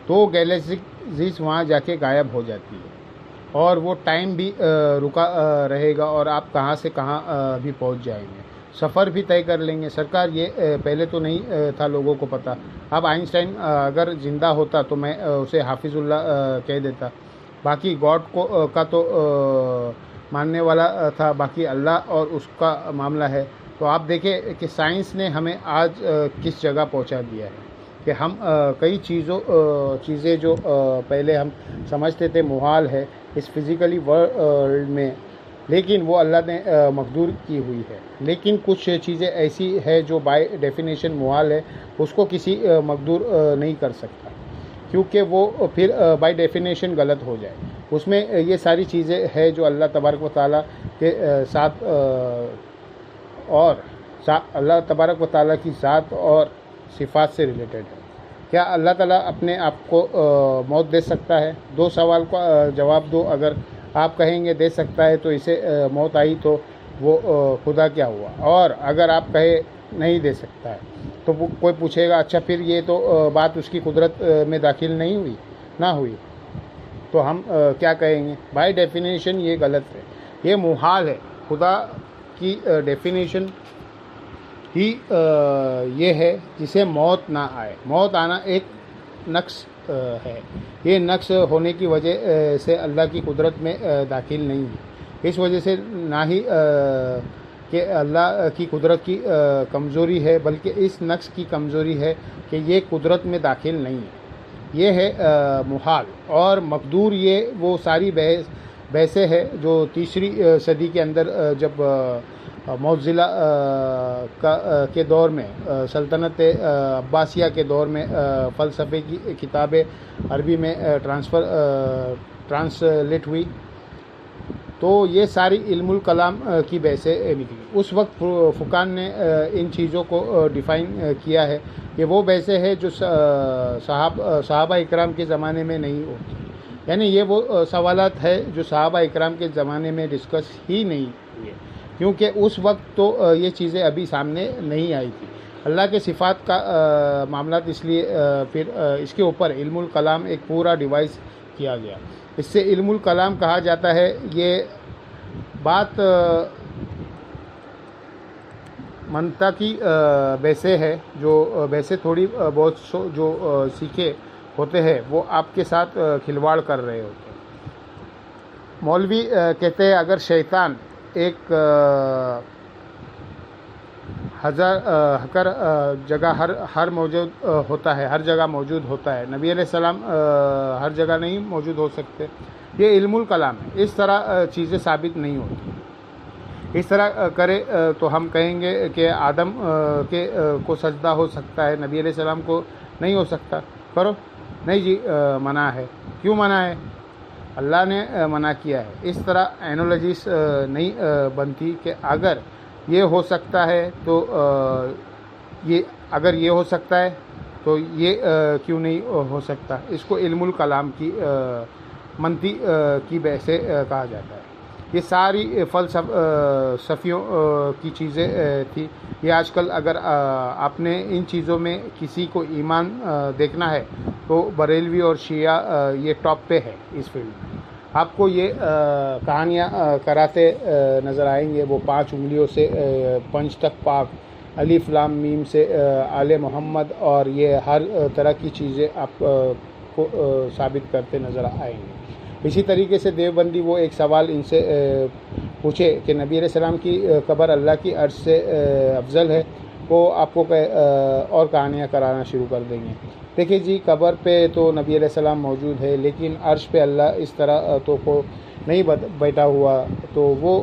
[SPEAKER 1] 2 गैलेक्सीज़ वहाँ जाके गायब हो जाती है, और वो टाइम भी रुका रहेगा और आप कहाँ से कहाँ भी पहुँच जाएंगे। सफ़र भी तय कर लेंगे। सरकार ये पहले तो नहीं था लोगों को पता। अब आइंस्टाइन अगर ज़िंदा होता तो मैं उसे हाफिज़ुल्लाह कह देता। बाकी गॉड को का तो मानने वाला था, बाकी अल्लाह और उसका मामला है। तो आप देखें कि साइंस ने हमें आज किस जगह पहुंचा दिया है कि हम कई चीज़ें जो पहले हम समझते थे मुहाल है इस फिज़िकली वर्ल्ड में, लेकिन वो अल्लाह ने मकदूर की हुई है। लेकिन कुछ चीज़ें ऐसी है जो बाय डेफिनेशन मुहाल है, उसको किसी मकदूर नहीं कर सकता, क्योंकि वो फिर बाय डेफिनेशन गलत हो जाए। उसमें ये सारी चीज़ें हैं जो अल्लाह तबारक व तआला के साथ और अल्लाह तबारक व तआला की ज़ात और सिफ़ात से रिलेटेड है। क्या अल्लाह ताला अपने आप को मौत दे सकता है? दो सवाल का जवाब दो। अगर आप कहेंगे दे सकता है तो इसे मौत आई तो वो खुदा क्या हुआ, और अगर आप कहे नहीं दे सकता है तो कोई पूछेगा अच्छा फिर ये तो बात उसकी कुदरत में दाखिल नहीं हुई ना हुई, तो हम क्या कहेंगे? बाय डेफिनेशन ये गलत है, ये मुहाल है। खुदा की डेफिनेशन ही ये है जिसे मौत ना आए। मौत आना एक नक्स है। ये नक्स होने की वजह से अल्लाह की कुदरत में दाखिल नहीं है। इस वजह से ना ही कि अल्लाह की कुदरत की कमज़ोरी है, बल्कि इस नक्स की कमज़ोरी है कि ये कुदरत में दाखिल नहीं है। ये है मुहाल और मकदूर। ये वो सारी बहसें है जो तीसरी सदी के अंदर जब मौज़िला के दौर में, सल्तनत अब्बासिया के दौर में फ़लसफ़े की किताबें अरबी में ट्रांसलेट हुई, तो ये सारी इल्मुल कलाम की बहसें निकली। उस वक्त फुकान ने इन चीज़ों को डिफ़ाइन किया है कि वो बहसें हैं जो सहाबा इकराम के ज़माने में नहीं होती। यानी ये वो सवालात है जो सहाबा इकराम के ज़माने में डिस्कस ही नहीं हुए, क्योंकि उस वक्त तो ये चीज़ें अभी सामने नहीं आई थी। अल्लाह के सिफ़ात का मामला, इसलिए फिर इसके ऊपर इल्मुल कलाम एक पूरा डिवाइस किया गया। इससे इल्मुल कलाम कहा जाता है। ये बात मनता की बहसें है, जो बहसें थोड़ी बहुत जो सीखे होते हैं वो आपके साथ खिलवाड़ कर रहे होते हैं। मौलवी कहते हैं अगर शैतान एक हर जगह हर मौजूद होता है, हर जगह मौजूद होता है, नबी अलैहिस्सलाम हर जगह नहीं मौजूद हो सकते, ये इल्मुल कलाम है। इस तरह चीज़ें साबित नहीं होती। इस तरह करे तो हम कहेंगे कि आदम को सजदा हो सकता है, नबी अलैहिस्सलाम को नहीं हो सकता। करो नहीं जी, मना है। क्यों मना है? अल्लाह ने मना किया है। इस तरह एनोलॉजीज नहीं बनती कि अगर ये हो सकता है तो ये अगर ये हो सकता है तो ये क्यों नहीं हो सकता। इसको इल्मुल कलाम की मनती की बहसें कहा जाता है। ये सारी फ़लसफ़ियों की चीज़ें थी। ये आजकल अगर आपने इन चीज़ों में किसी को ईमान देखना है तो बरेलवी और शिया ये टॉप पे है इस फील्ड में। आपको ये कहानियाँ कराते नज़र आएंगे। वो 5 उंगलियों से पंच तक पाक, अलिफ लाम मीम से आले मोहम्मद, और ये हर तरह की चीज़ें आप को साबित करते नज़र आएंगे। इसी तरीके से देवबंदी वो एक सवाल इनसे पूछे कि नबी अलैहिस्सलाम की कब्र अल्लाह की अर्श से अफजल है, वो आपको और कहानियाँ कराना शुरू कर देंगे। देखिए जी, कब्र पे तो नबी अलैहिस्सलाम मौजूद है, लेकिन अर्श पे अल्लाह इस तरह तो को नहीं बैठा हुआ, तो वो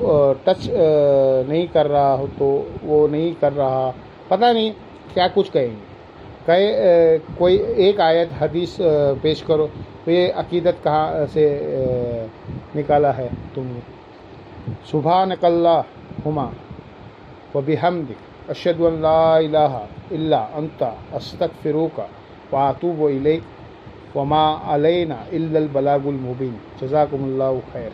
[SPEAKER 1] टच नहीं कर रहा हो, तो वो नहीं कर रहा, पता नहीं क्या कुछ कहेंगे। कहे कोई एक आयत हदीस पेश करो, तो ये अकीदत कहाँ से निकाला है तुमने? सुब्हानकल्लाहुम्मा व बिहम्दिक अशहदु अन ला इलाहा इल्ला अंता अस्तगफिरुका व अतूबु इलैक व मा अलैना इल्लल बलागुल मुबीन। जज़ाकुमुल्लाहु खैर।